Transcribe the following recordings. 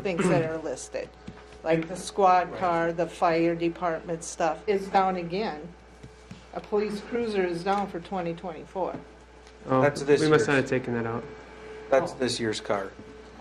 things that are listed. Like the squad car, the fire department stuff is down again. A police cruiser is down for 2024. Oh, That's this we must year's. not have taken that out. That's this year's car.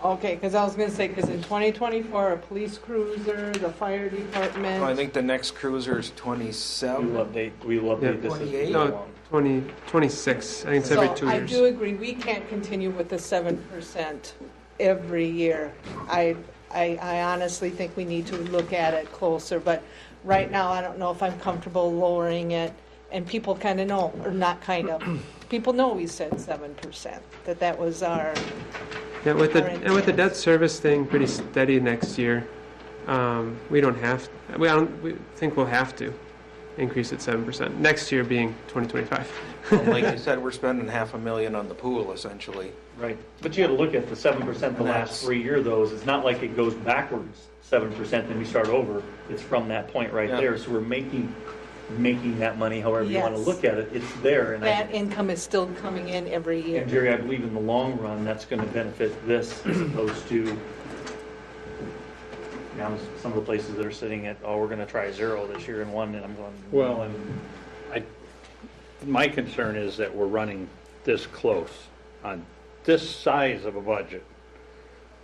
Okay, because I was going to say, because in 2024, a police cruiser, the fire department. Oh, I think the next cruiser is We 27. will update Yeah. this as we 28? go No, along. 26. I think it's So every 2 I years. do agree, we can't continue with the 7% every year. I honestly think we need to look at it closer, but right now, I don't know if I'm comfortable lowering it. And people kind of know, or not kind of, people know we said 7%, that was our, Yeah, with our the intent. debt service thing pretty steady next year, we don't have. We think we'll have to increase it 7% next year, being 2025. Well, like you said, we're spending $500,000 on the pool essentially. Right, but you got to look at the 7% the And last that's- 3 years, though. It's not like it goes backwards 7%, then we start over. It's from that point right Yeah. there. So we're making that money, however you want to Yes. look at it. It's there, and that income is still coming in every year. and Jerry, I believe in the long run, that's going to benefit this as opposed to, you know, some of the places that are sitting at, oh, we're going to try 0 this year and 1, and I'm going. Well, and my concern is that we're running this close on this size of a budget.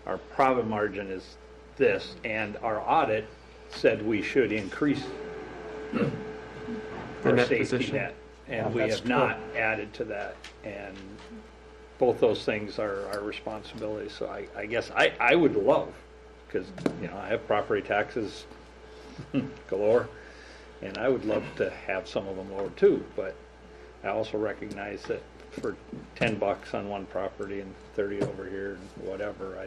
Our profit margin is this, and our audit said we should increase The our net safety position. net, and Yeah, we that's have not added to that. And both those things are our responsibility. So I guess I would love, because, you know, I have property taxes galore, and I would love to have some of them lower too, but I also recognize that for $10 on one property and 30 over here and whatever,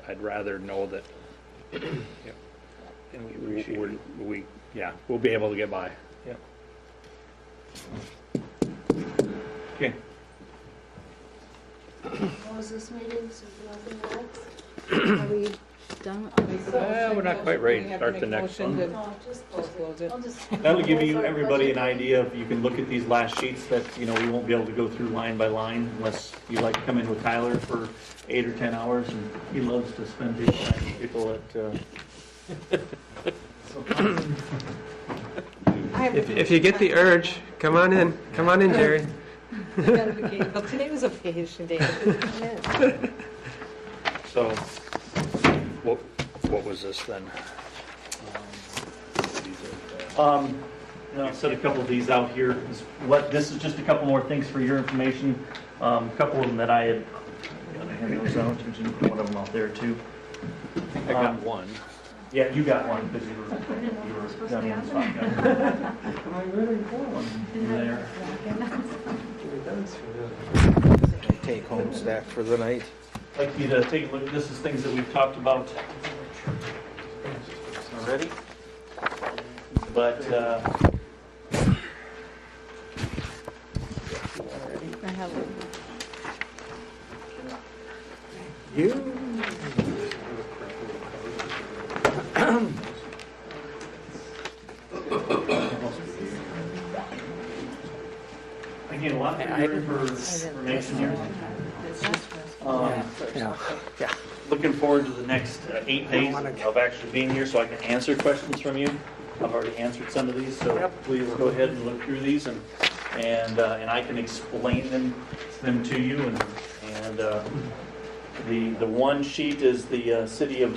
I'd rather know that, you know, And we appreciate it. we'll be able to get by. Yeah. Okay. What was this meeting? So nothing else? Are we done? We're not quite ready to We have start make the a next motion one. to No, just close it. I'll just. That'll give you, everybody, an idea. If you can look at these last sheets that, you know, we won't be able to go through line by line unless you like to come in with Tyler for 8 or 10 hours, and he loves to spend people at, If you get the urge, come on in. Come on in, Jerry. I got a vacation. Well, today was a vacation day. I couldn't come in. so, What was this then? I'll set a couple of these out here. This is just a couple more things for your information. A couple of them that I had, I hand those out, you can put one of them out there too. I got one. Yeah, you got one because you were down in the spot guy. There. Take home stack for the night. I'd like you to take a look. This is things that we've talked about already. But, I have it. You? again, a lot for your information here. Yeah. Looking forward to the next 8 days of actually being here so I can answer questions from you. I've already answered some of these, so please go ahead and look through these and I can explain them to you. And the one sheet is the City of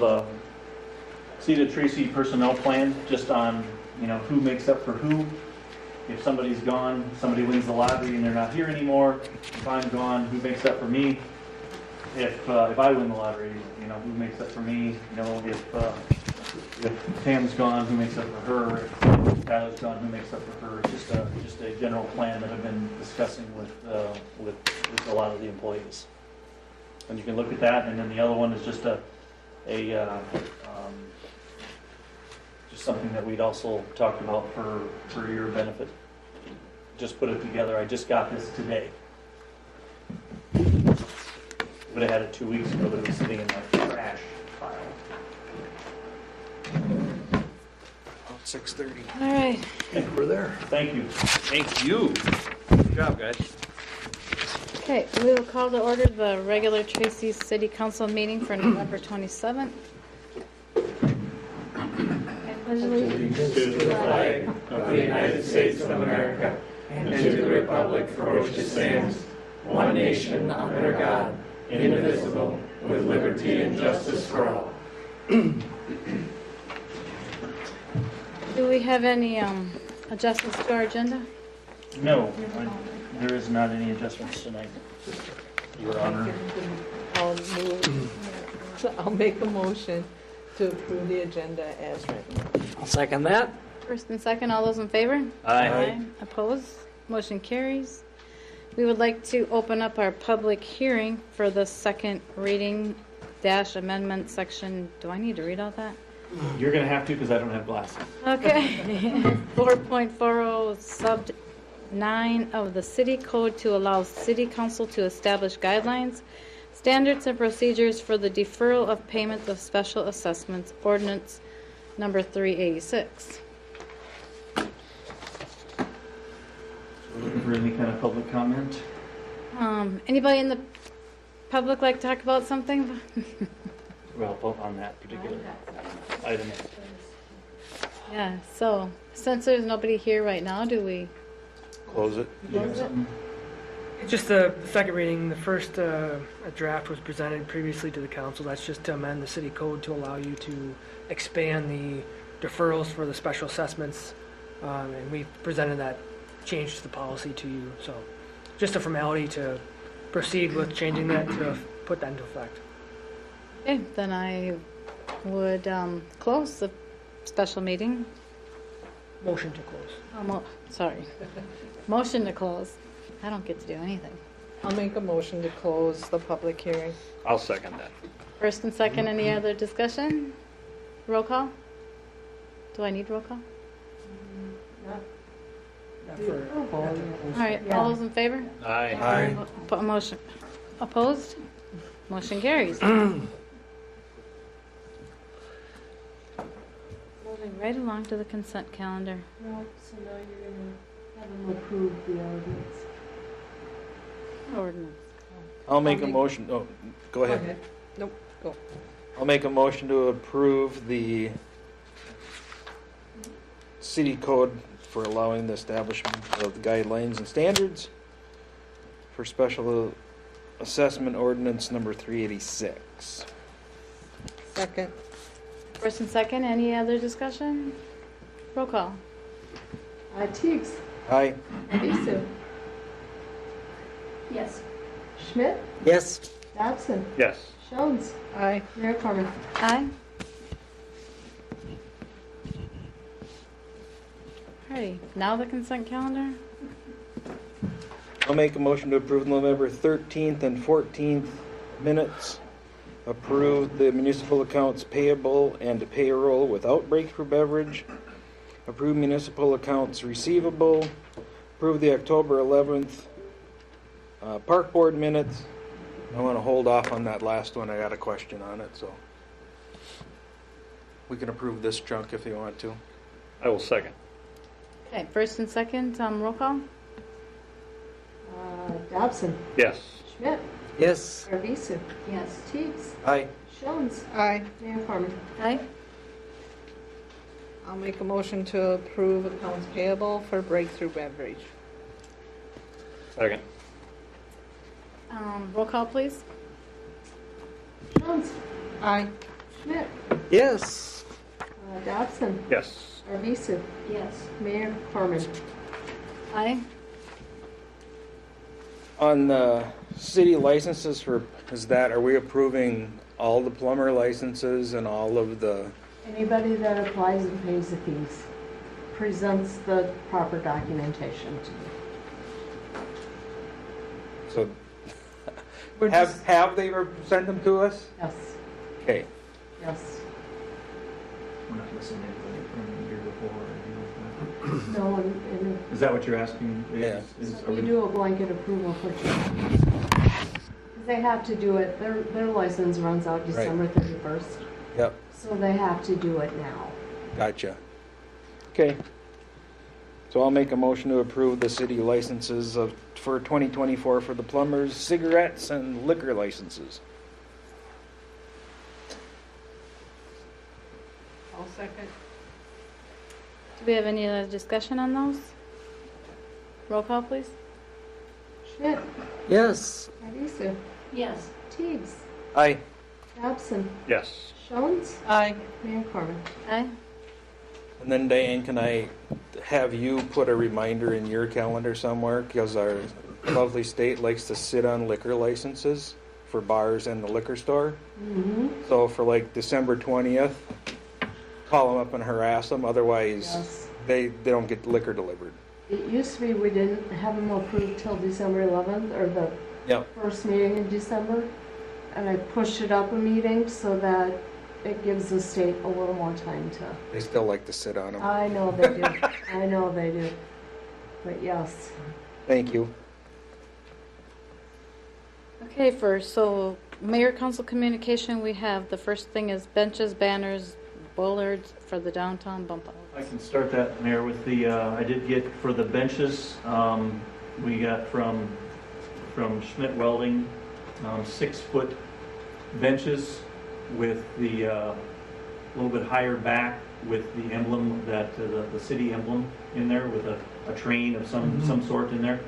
Tracy personnel plan, just on, you know, who makes up for who. If somebody's gone, somebody wins the lottery and they're not here anymore. If I'm gone, who makes up for me? If I win the lottery, you know, who makes up for me? You know, if Tam's gone, who makes up for her? If Tyler's gone, who makes up for her? It's just a general plan that I've been discussing with a lot of the employees. And you can look at that, and then the other one is just just something that we'd also talked about for your benefit. Just put it together. I just got this today. Would have had it 2 weeks ago, but it was sitting in my trash file. About 6:30. All right. We're there. Thank you. Thank you. Good job, guys. Okay, we will call to order the regular Tracy City Council meeting for November 27th. allegiance to the flag of the United States of America and to the republic for which it stands, one nation under God, indivisible, with liberty and justice for all. Do we have any adjustments to our agenda? No, there is not any adjustments tonight, Your Honor. I'll make a motion to approve the agenda as written. I'll second that. First and second, all those in favor? Aye. Opposed? Motion carries. We would like to open up our public hearing for the second reading dash amendment section. Do I need to read all that? You're going to have to because I don't have glasses. Okay. 4.40 sub 9 of the city code to allow city council to establish guidelines, standards, and procedures for the deferral of payment of special assessments, ordinance number 386. Looking for any kind of public comment? Anybody in the public like to talk about something? Well, on that particular item. Yeah, so since there's nobody here right now, do we Close it. close it? It's just the second reading. The first draft was presented previously to the council. That's just to amend the city code to allow you to expand the deferrals for the special assessments. And we presented that change to the policy to you. So just a formality to proceed with changing that to put that into effect. Okay, then I would close the special meeting. Motion to close. Sorry. Motion to close. I don't get to do anything. I'll make a motion to close the public hearing. I'll second that. First and second, any other discussion? Roll call? Do I need roll call? All right, all those in favor? Aye. Motion opposed? Motion carries. Moving right along to the consent calendar. No, so now you're gonna have them approve the ordinance. Ordinance. I'll make a motion, oh, go ahead. Nope, go. I'll make a motion to approve the city code for allowing the establishment of guidelines and standards for special assessment ordinance number 386. Second. First and second, any other discussion? Roll call. Teagues, Aye. Avisu, Yes. Schmidt, Yes. Dobson, Yes. Jones, Aye. Mayor Corman. Aye. Alrighty, now the consent calendar. I'll make a motion to approve November 13th and 14th minutes. Approve the municipal accounts payable and payroll without breakthrough beverage. Approve municipal accounts receivable. Approve the October 11th park board minutes. I want to hold off on that last one. I got a question on it, so. We can approve this chunk if you want to. I will second. Okay, first and second, roll call. Dobson, Yes. Schmidt, Yes. Avisu. Yes. Teagues, Aye. Jones, Aye. Mayor Corman. Aye. I'll make a motion to approve accounts payable for breakthrough beverage. Second. Roll call, please. Jones, Aye. Schmidt, Yes. Dobson, Yes. Avisu. Yes. Mayor Corman. Aye. On the city licenses for, are we approving all the plumber licenses and all of the, Anybody that applies and pays the fees presents the proper documentation to you. so We're just, have they sent them to us? Yes, Okay. yes. We're not missing anything from the year before or anything like No, and that. Is that what you're asking? Yeah. if you do a blanket approval for they have to do it, their license runs out December 31st, Yep. so they have to do it now. Gotcha. Okay. So I'll make a motion to approve the city licenses for 2024 for the plumbers, cigarettes, and liquor licenses. I'll second. Do we have any other discussion on those? Roll call, please. Schmidt, Yes. Ivisu, Yes. Teagues, Aye. Dobson, Yes. Jones, Aye. Mayor Corman. Aye. And then Diane, can I have you put a reminder in your calendar somewhere? Because our lovely state likes to sit on liquor licenses for bars and the liquor store. Mm-hmm. So for like December 20th, call them up and harass them. Otherwise, Yes. they don't get liquor delivered. It used to be we didn't have them approved till December 11th, or the Yep. first meeting in December. And I pushed it up a meeting so that it gives the state a little more time to. They still like to sit on them. I know they do. I know they do. But yes. Thank you. Okay, so mayor council communication, we have, the first thing is benches, banners, bollards for the downtown bump outs. I can start that, Mayor, with the, I did get for the benches, we got from Schmidt Welding, 6-foot benches with the, little bit higher back with the emblem that, the city emblem in there with a train of some sort in there.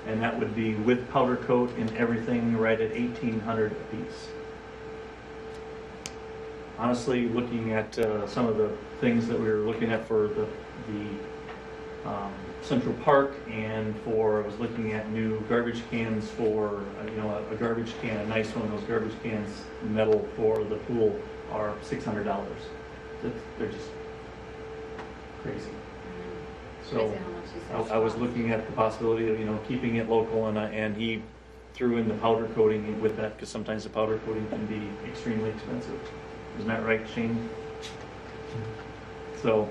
And that would be with powder coat and everything right at $1,800 a piece. Honestly, looking at some of the things that we were looking at for the Central Park and I was looking at new garbage cans for, a garbage can, a nice one of those garbage cans, metal for the pool are $600. They're just crazy. So I was looking at the possibility of, keeping it local and he threw in the powder coating with that because sometimes the powder coating can be extremely expensive. Isn't that right, Shane? So,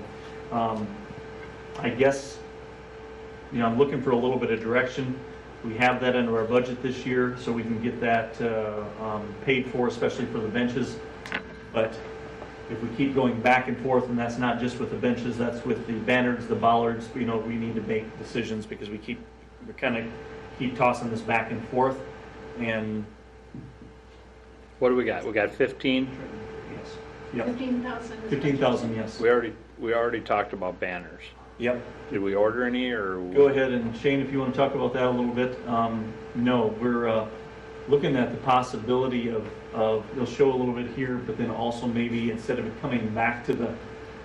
I guess, I'm looking for a little bit of direction. We have that under our budget this year, so we can get that paid for, especially for the benches. But if we keep going back and forth, and that's not just with the benches, that's with the banners, the bollards, we need to make decisions because we kind of keep tossing this back and forth. And What do we got? We got 15. yes, yep, 15,000. 15,000, yes. We already talked about banners. Yep. Did we order any or? Go ahead, and Shane, if you want to talk about that a little bit. No, we're looking at the possibility of they'll show a little bit here, but then also maybe instead of it coming back to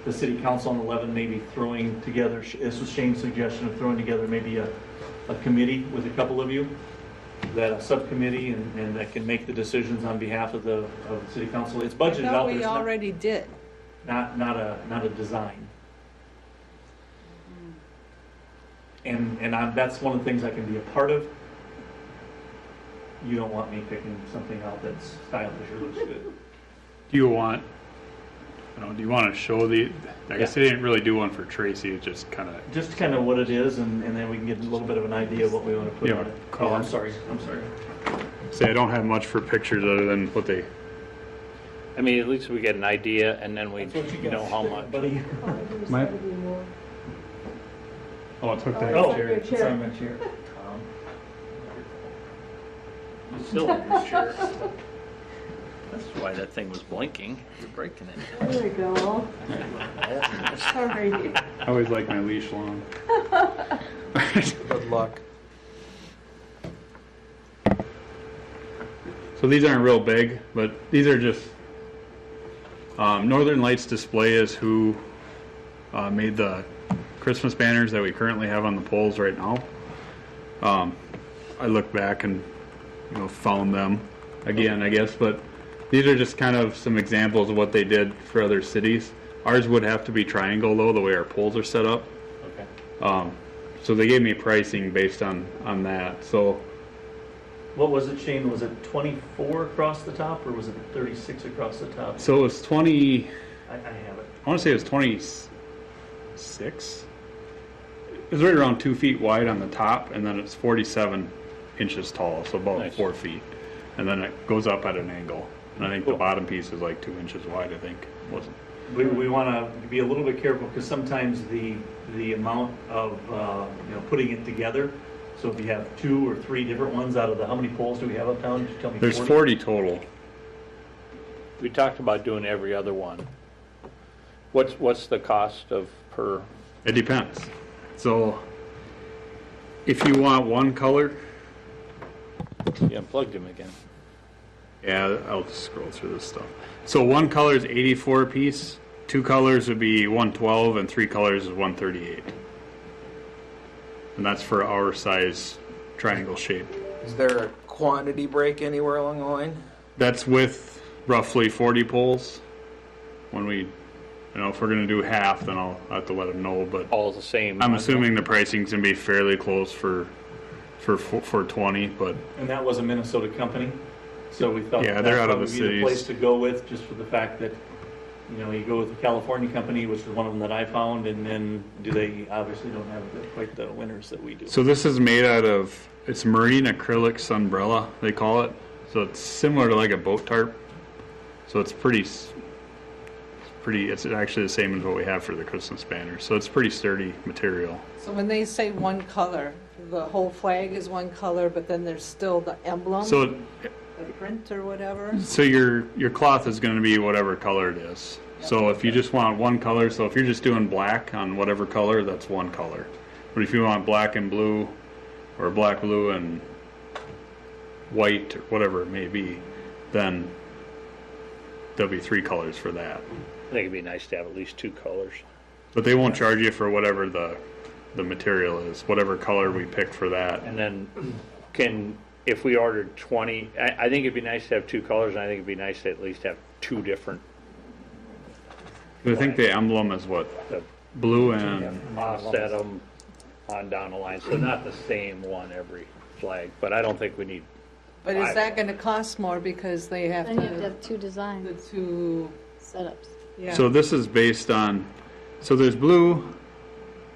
the city council on 11, maybe throwing together, this was Shane's suggestion of throwing together maybe a committee with a couple of you, that a subcommittee and that can make the decisions on behalf of the city council. It's budgeted I out thought there. we It's already did. not a design. And that's one of the things I can be a part of. You don't want me picking something out that's stylish or looks good. Do you want to show I guess they didn't really do one for Tracy, it just kind of. Just kind of what it is, and then we can get a little bit of an idea of what we want to put Yeah, on it. color. Oh, I'm sorry. Say I don't have much for pictures other than what they. I mean, at least we get an idea and then we That's what you know got how there, much. buddy. My- Oh, it's hooked Oh, in. it's on your chair. my chair. It's still in your chair. That's why that thing was blinking. You're breaking it. There we go. Sorry. I always like my leash long. Good luck. So these aren't real big, but these are just Northern Lights Display is who made the Christmas banners that we currently have on the poles right now. I looked back and found them again, I guess, but these are just kind of some examples of what they did for other cities. Ours would have to be triangle though, the way our poles are set up. Okay. So they gave me pricing based on that. So What was it, Shane? Was it 24 across the top, or was it 36 across the top? it was 20. I have it. I want to say it was 26. It was right around 2 feet wide on the top, and then it's 47 inches tall, so about Nice. 4 feet. And then it goes up at an angle. And I think the bottom piece is like 2 inches wide, I think. Wasn't. We want to be a little bit careful because sometimes the amount of putting it together. So if you have 2 or 3 different ones out of how many poles do we have uptown? Did you tell me? There's 40 total. We talked about doing every other one. What's the cost of per It depends. So if you want one color, You unplugged him again. yeah, I'll just scroll through this stuff. So one color is 84 a piece, two colors would be 112, and three colors is 138. And that's for our size triangle shape. Is there a quantity break anywhere along the line? That's with roughly 40 poles. When we, if we're gonna do half, then I'll have to let them know, but All the same. I'm assuming the pricing's gonna be fairly close for 20, but And that was a Minnesota company, so we thought Yeah, that they're that's out of the probably be the cities. place to go with, just for the fact that, you go with the California company, which is one of them that I found, and then they obviously don't have quite the winners that we do. so this is made out of, it's marine acrylic sunbrella, they call it. So it's similar to like a boat tarp. So it's it's actually the same as what we have for the Christmas banner. So it's pretty sturdy material. So when they say one color, the whole flag is one color, but then there's still the emblem, So the print or whatever? So your cloth is going to be whatever color it is. So if you just want one color, so if you're just doing black on whatever color, that's one color. But if you want black and blue, or black, blue, and white, or whatever it may be, then there'll be three colors for that. I think it'd be nice to have at least two colors. But they won't charge you for whatever the material is, whatever color we pick for that. And then if we ordered 20, I think it'd be nice to have two colors, and I think it'd be nice to at least have two different. I think the emblem is what? The Blue and, offset them on down the line, so not the same one every flag, but I don't think we need. But is that gonna cost more because they have Then you have to to, have two the designs, two, setups. yeah. so this is based on, so there's blue,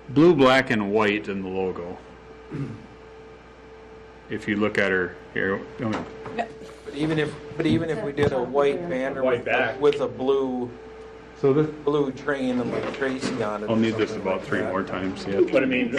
black, and white in the logo. If you look at her here, But even if we did a white banner White back. with a blue so this, train and like Tracy on it. I'll or need this something about like 3 that. more times yet. But I mean,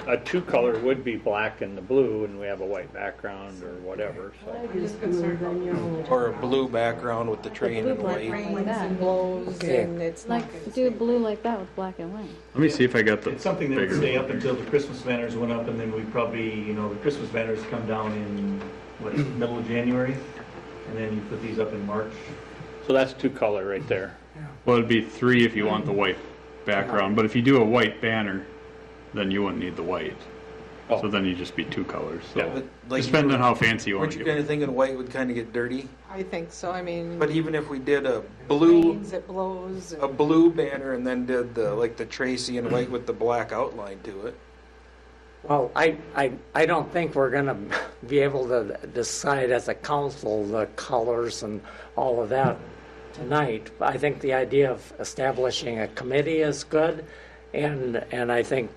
a two color would be black and the blue, and we have a white background or whatever, so. Just blue, then you're only Or a blue background with the train blue and black white. train. Rains and blows and it's not Like, gonna do stay. blue like that with black and white. Let me see if I got the It's something that would bigger stay one. up until the Christmas banners went up, and then we probably, the Christmas banners come down in, middle of January, and then you put these up in March. So that's two color right there. Well, it'd be 3 if you want the white background, but if you do a white banner, then you wouldn't need the white. Oh. So then you'd just be 2 colors. So But like just depending on how fancy you want Weren't to you get. kind of thinking white would kind of get dirty? I think so, I mean, But even if we did a it blue, rains, it blows. a blue banner and then did the Tracy and white with the black outline to it. Well, I don't think we're going to be able to decide as a council the colors and all of that tonight. I think the idea of establishing a committee is good, and I think,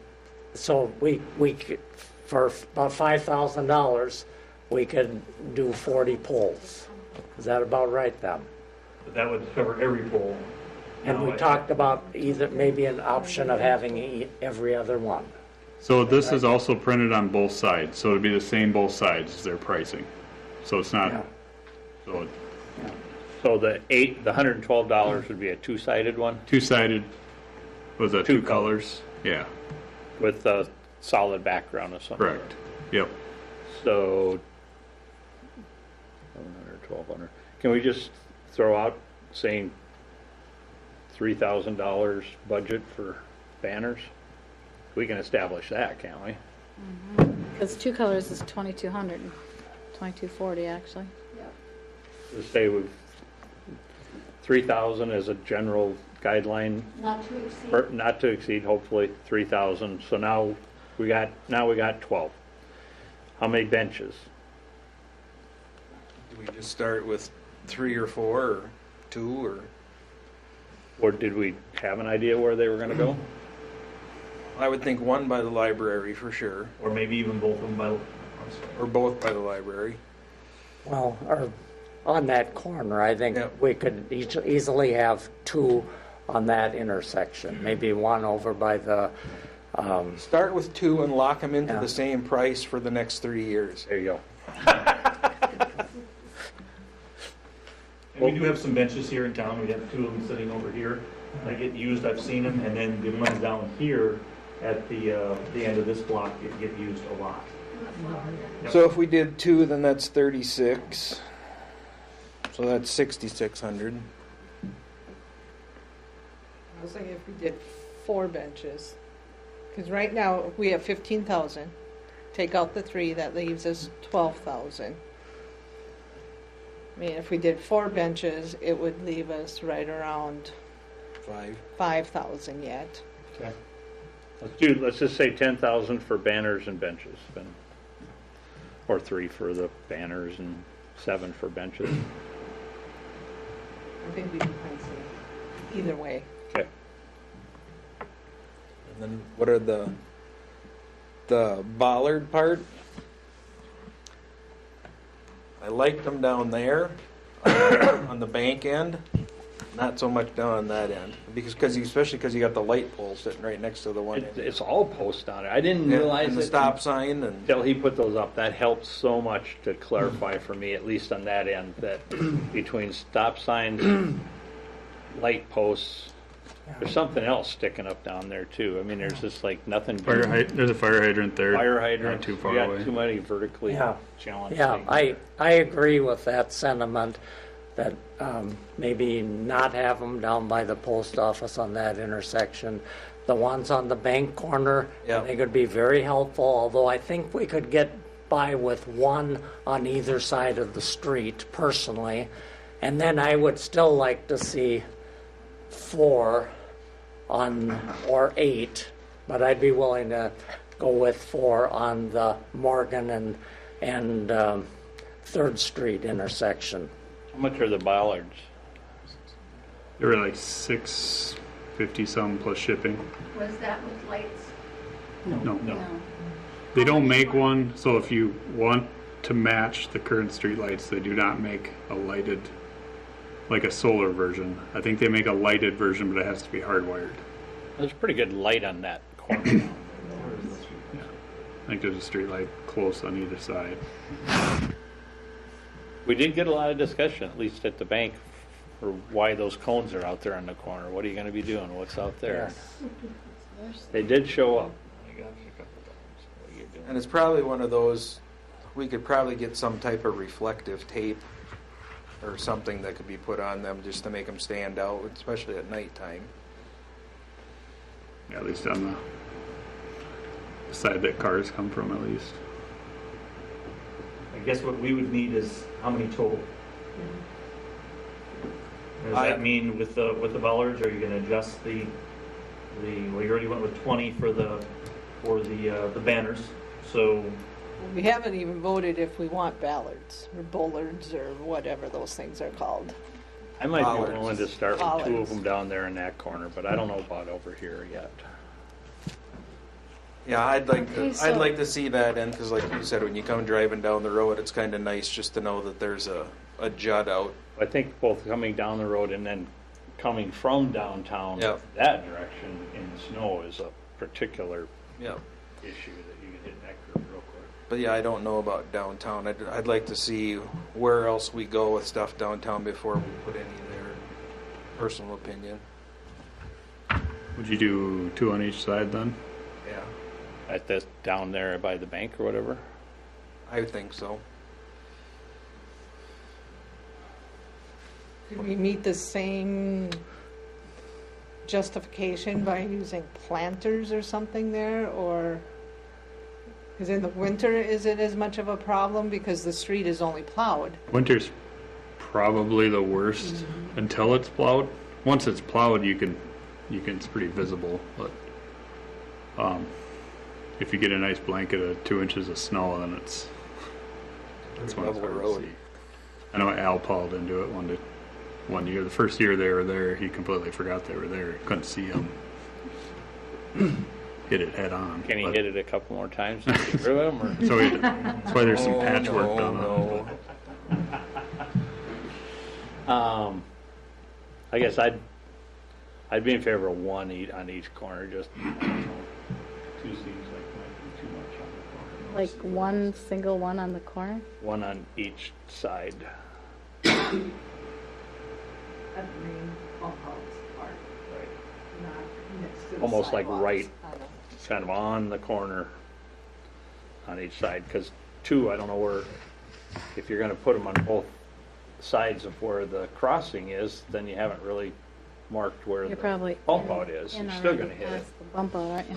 so we could, for about $5,000, we could do 40 polls. Is that about right then? But that would cover every pole. And Now, we talked about either, maybe an option of having every other one. So this is also printed on both sides, so it'd be the same both sides as their pricing. So it's not, Yeah. so So the $112 would be a two-sided one 2-sided, was that Two 2 colors? Yeah, with a solid background of some sort. correct. Yep. So, 1,100, 1,200. Can we just throw out saying $3,000 budget for banners? We can establish that, can't we? Because two colors is 2,200, 2,240 actually. Just say we've 3,000 as a general guideline, Not to exceed. or not to exceed, hopefully 3,000. So now we got 12. How many benches? Do we just start with 3 or 4 or 2 or? Or did we have an idea where they were going to go? I would think 1 by the library for sure, Or maybe even both of them by, or both by the library. Well, or on that corner, I think Yep. we could easily have 2 on that intersection. Maybe 1 over by the, Start with 2 and lock them into Yeah. the same price for the next 3 years. There you go. and we do have some benches here in town. We have 2 of them sitting over here. They get used, I've seen them, and then the ones down here, at the end of this block get used a lot. Yep. So if we did 2, then that's 36. So that's 6,600. I was thinking if we did 4 benches, because right now we have 15,000. Take out the 3, that leaves us 12,000. I mean, if we did 4 benches, it would leave us right around 5,000 yet. Okay. Let's just say 10,000 for banners and benches, then. Or 3 for the banners and 7 for benches. I think we can find some either way. Okay. And then what are the bollard part? I liked them down there on the bank end, not so much down on that end, especially because you got the light pole sitting right next to the one. It's all post on it. I didn't Yeah, realize and the it stop sign and until he put those up. That helped so much to clarify for me, at least on that end, that between stop signs, light posts, there's something else sticking up down there too. I mean, there's just like nothing. There's a fire hydrant there. Fire hydrant. Not too far We got away. too many vertically Yeah. challenged Yeah, things. I agree with that sentiment that maybe not have them down by the post office on that intersection. The ones on the bank corner, Yeah. I think would be very helpful, although I think we could get by with 1 on either side of the street personally. And then I would still like to see 4 or 8, but I'd be willing to go with 4 on the Morgan and 3rd Street intersection. How much are the bollards? They were like $650 some plus shipping. Was that with lights? No. No. They don't make one, so if you want to match the current street lights, they do not make a lighted, like a solar version. I think they make a lighted version, but it has to be hardwired. There's a pretty good light on that corner. Yeah. I think there's a street light close on either side. We did get a lot of discussion, at least at the bank, for why those cones are out there on the corner. What are you going to be doing? What's out there? They did show up. What are you doing? And it's probably one of those, we could probably get some type of reflective tape or something that could be put on them just to make them stand out, especially at nighttime. Yeah, at least on the side that cars come from, at least. I guess what we would need is how many total? Does that mean with the bollards, are you going to adjust the well, you already went with 20 for the banners, so We haven't even voted if we want ballards or bollards or whatever those things are called. I might Bollards. be willing to start with 2 of Bollards. them down there in that corner, but I don't know about over here yet. Yeah, I'd like Okay, I'd so- like to see that end because, like you said, when you come driving down the road, it's kind of nice just to know that there's a jut out. I think both coming down the road and then coming from downtown Yep. that direction in the snow is a particular Yeah. issue that you can hit that curve real quick. But yeah, I don't know about downtown. I'd like to see where else we go with stuff downtown before we put any there. Personal opinion. Would you do 2 on each side then? Yeah, At this down there by the bank or whatever. I think so. Could we meet the same justification by using planters or something there, or? Because in the winter, is it as much of a problem because the street is only plowed? Winter's probably the worst until it's plowed. Once it's plowed, you can it's pretty visible. But if you get a nice blanket of 2 inches of snow, then that's when it's Level hard to road. see. I know Al plowed into it one year. The first year they were there, he completely forgot they were there. Couldn't see them. Hit it head on. Can he But- hit it a couple more times to get rid of them? Or? So that's why there's some Oh, patchwork no, done on it. I guess I'd be in favor of 1 on each corner. Just 2 seems like might be too much on the corner. Like one single one on the corner? 1 on each side. At the main pump house part, not next to the Almost like sidewalks. right- I know. It's kind of on the corner on each side, because two, I don't know where, if you're gonna put them on both sides of where the crossing is, then you haven't really marked where You're the probably bump out is. You're still gonna hit it. past the bump out, aren't you?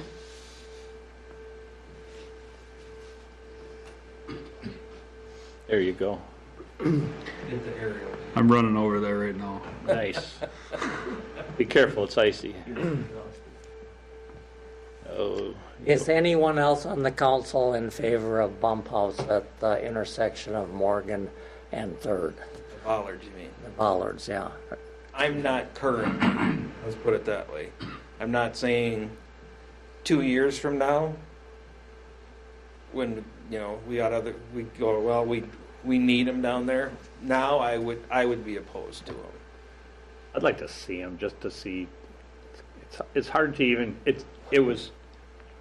There you go. I'm running over there right now. Nice. Be careful, it's icy. Oh, Is anyone else on the council in favor of bump outs at the intersection of Morgan and Third? The bollards, you mean? The bollards, yeah. I'm not current, let's put it that way. I'm not saying 2 years from now, when, you know, we go, well, we need them down there. Now, I would be opposed to them. I'd like to see them, just to see. It's hard to even, it was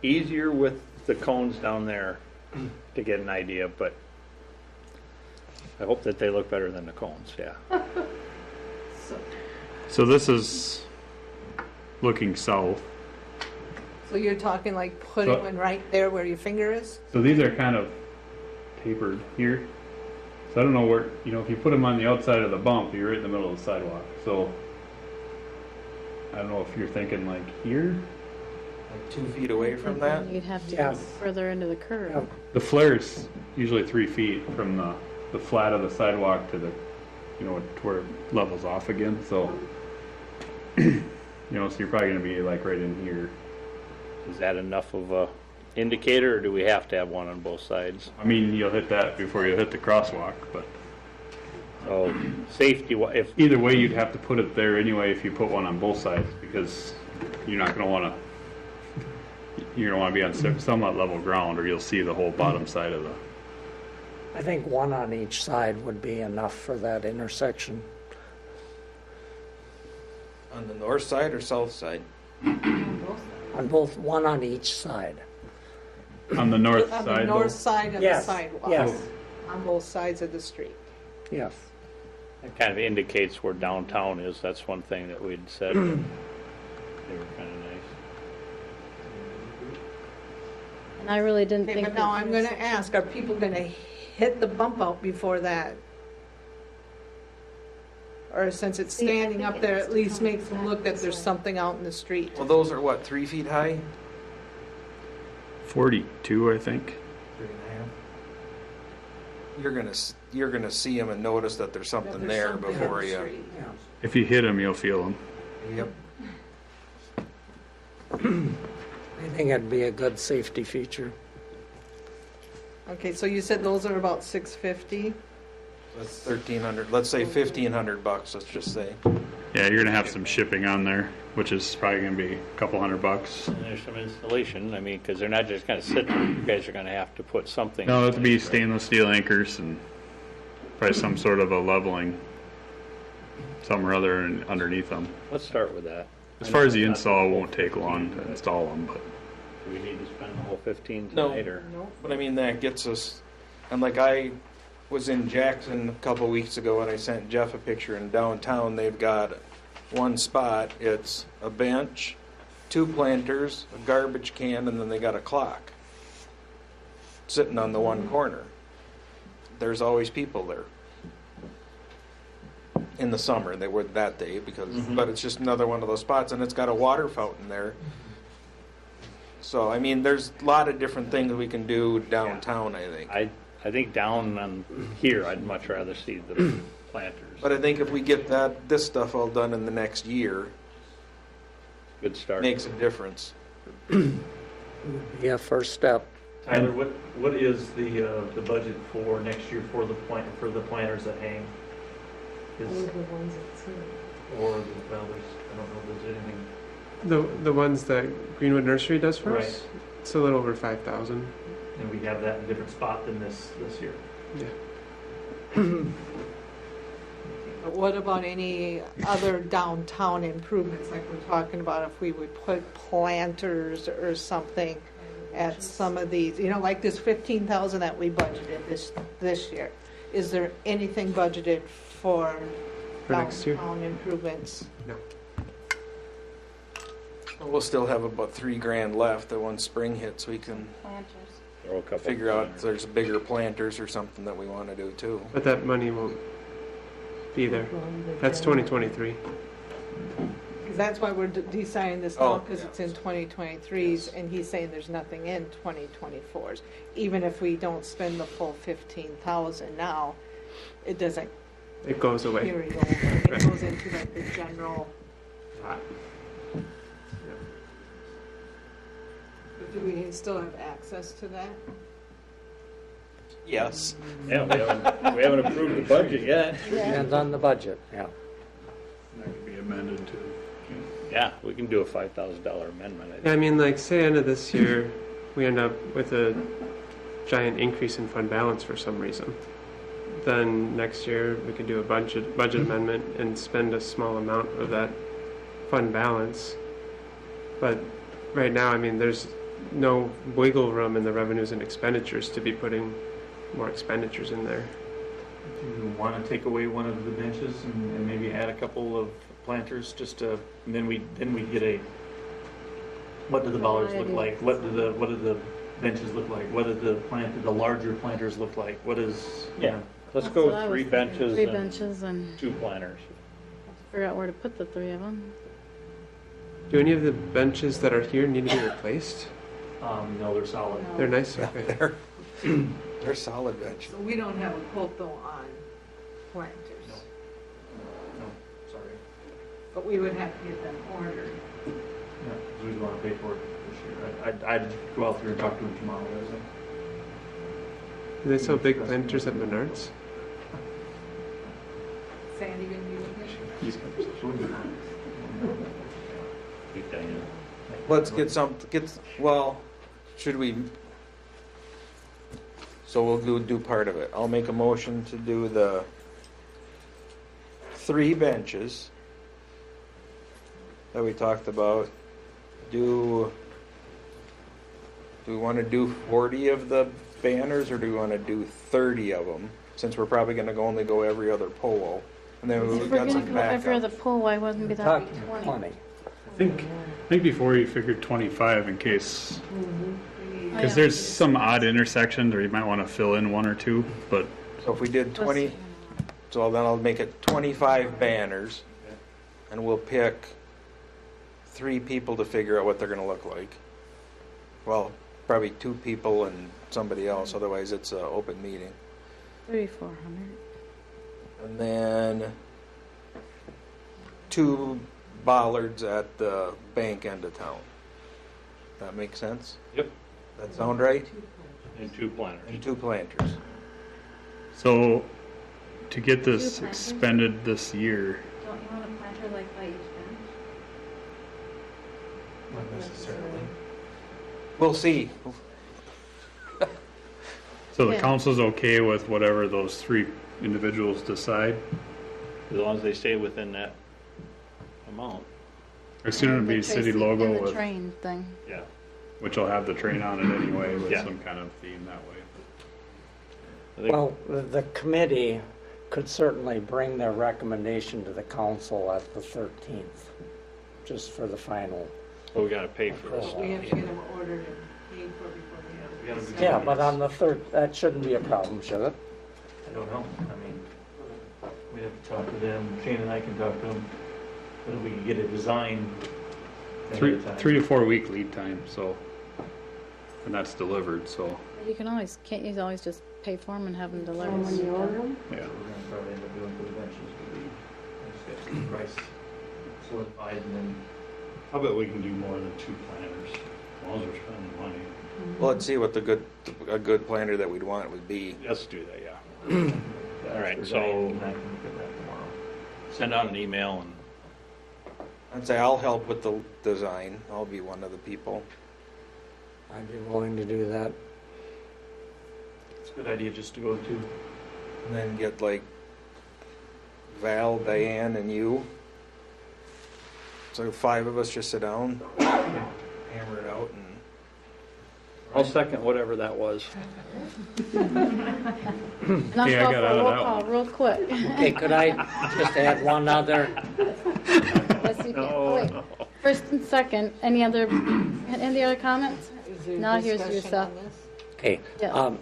easier with the cones down there to get an idea, but I hope that they look better than the cones, yeah. So this is looking south. So you're talking like putting So- one right there where your finger is? So these are kind of tapered here. So I don't know where, you know, if you put them on the outside of the bump, you're right in the middle of the sidewalk. So I don't know if you're thinking like here. Like 2 feet away from that. You'd have to Yes. go further into the curve. The flare's usually 3 feet from the flat of the sidewalk to the, you know, to where it levels off again. So, you know, so you're probably going to be like right in here. Is that enough of a indicator, or do we have to have one on both sides? I mean, you'll hit that before you hit the crosswalk, but So, safety, if, either way, you'd have to put it there anyway if you put one on both sides, because you're not going to want to. You're going to want to be on somewhat level ground, or you'll see the whole bottom side of the. I think one on each side would be enough for that intersection. On the north side or south side? On both, one on each side. On the north On the side, north though? side of the Yes, sidewalk? yes. On both sides of the street? Yes. it kind of indicates where downtown is, that's one thing that we'd said. They were kind of nice. And I really didn't Okay, think. but now that I'm there was gonna ask, are people gonna hit the bump out before that? Or since it's See, I standing think up it there, has at to least come makes them back look that this there's way. something out in the street? Well, those are what, 3 feet high? 42, I think. 3.5. You're gonna see them and notice that there's something That there's there something on before the you. street. If you hit them, you'll feel them. Yep. I think it'd be a good safety feature. Okay, so you said those are about $650? That's 1,300. Let's say $1,500. Let's just say. Yeah, you're gonna have some shipping on there, which is probably gonna be a couple $100. And there's some installation, I mean, because they're not just going to sit there, you guys are going to have to put something. No, it'll be stainless steel anchors and probably some sort of a leveling, some or other underneath them. Let's start with that. As far as the install, it won't take long to install them, but Do we need to spend the whole 15 No. tonight, or? But I mean, that gets us. And like I was in Jackson a couple weeks ago, and I sent Jeff a picture. In downtown, they've got one spot. It's a bench, 2 planters, a garbage can, and then they got a clock sitting on the one corner. There's always people there. In the summer, they were that day but it's just another one of those spots, and it's got a water fountain there. So I mean, there's a lot of different things we can do downtown. I think. I think down on here, I'd much rather see the planters. But I think if we get this stuff all done in the next year, Good start. makes a difference. Be a first step. Tyler, what is the budget for next year for the planters that hang? Is, Those are the ones that see. or, well, there's, I don't know if there's anything, The ones that Greenwood Nursery does for us, Right. it's a little over 5,000. and we have that in a different spot than this year. Yeah. But what about any other downtown improvements, like we're talking about, if we would put planters or something at some of these, you know, like this 15,000 that we budgeted this year? Is there anything budgeted for For next year? downtown improvements? No. We'll still have about $3,000 left that once spring hits, we can Planters. Throw a couple figure out if planters. there's bigger planters or something that we want to do too. But that money won't be there. That's 2023. Because that's why we're deciding this Oh, now, because it's in 2023s, and he's saying there's nothing in 2024s. Even if we don't spend the full 15,000 now, it doesn't It goes away. carry over. It goes into like the general. But do we still have access to that? Yes. Yeah, we haven't approved the budget yet. Depends on the budget, yeah. That could be amended to. Yeah, we can do a $5,000 amendment. I Yeah, I think. mean, like, say end of this year, we end up with a giant increase in fund balance for some reason. Then next year, we could do a budget amendment and spend a small amount of that fund balance. But right now, I mean, there's no wiggle room in the revenues and expenditures to be putting more expenditures in there. Do you want to take away one of the benches and maybe add a couple of planters, just to, and then we get a, what do the bollards look like? What do the benches look like? What do the larger planters look like? What is, Yeah. Let's That's what go I was 3 thinking. benches 3 and benches and 2 planters. figure out where to put the 3 of them. Do any of the benches that are here need to be replaced? no, they're solid. They're nice. Yeah, Okay. they're solid benches. So we don't have a quote though on planters, No, sorry. but we would have to get them ordered. Yeah, because we want to pay for it this year. I'd go out there and talk to them tomorrow, isn't it? Do they sell big planters at Menards? Sandy gonna be with you? Big Diana. Let's well, should we? So we'll do part of it. I'll make a motion to do the 3 benches that we talked about. Do we want to do 40 of the banners, or do we want to do 30 of them? Since we're probably going to only go every other pole, and then If we've we're got gonna some go every other backup. poll, why wouldn't be that Talk be 20? 20. I think before you figured 25 in case, Oh, because yeah. there's some odd intersections where you might want to fill in 1 or 2, but So if we did 20, so then I'll make it 25 banners, and we'll pick 3 people to figure out what they're going to look like. Well, probably 2 people and somebody else, otherwise it's an open meeting. 3,400. And then 2 bollards at the bank end of town. That make sense? Yep. That sound right? And 2 planters. And 2 planters. so to get this 2 planters? expended this year, Don't you want a planter like by each bench? Not necessarily. We'll see. so the Yeah. council's okay with whatever those 3 individuals decide? As long as they stay within that amount. Or sooner to And be the city Tracy- logo and the with, train thing. Yeah. which will have the train on it anyway with Yeah. some kind of theme that way. I think Well, the committee could certainly bring their recommendation to the council at the 13th, just for the final. we got to pay for this. We have to get them ordered and paid for before we have. Yeah, Yeah, but on the 3rd, that shouldn't be a problem, should it? I don't know. I mean, we have to talk to them. Shane and I can talk to them. Whether we can get a design ahead 3 of time. to 4 week lead time, so, and that's delivered, so, You can always, can't you always just pay for them and have them And delivered? when you order them, yeah. We're gonna probably end up doing for the benches. But just get the price solidified and then. How about we can do more than 2 planters, as long as we're spending money. Well, let's see what a good planter that we'd want would be. Let's do that, yeah. All right, so- I can look at that tomorrow. Send out an email and I'd say I'll help with the design. I'll be one of the people. I'd be willing to do that. It's a good idea just to go to. And then get like Val, Diane, and you. So 5 of us just sit down, hammer it out, and I'll second whatever that was. Not Yeah, I call got for out a of roll that call, one. real quick. Okay, could I just add one other? Let's you can't. Oh, wait. First and second, any other comments? Is there Now here's your discussion stuff. on this? Okay. Yeah.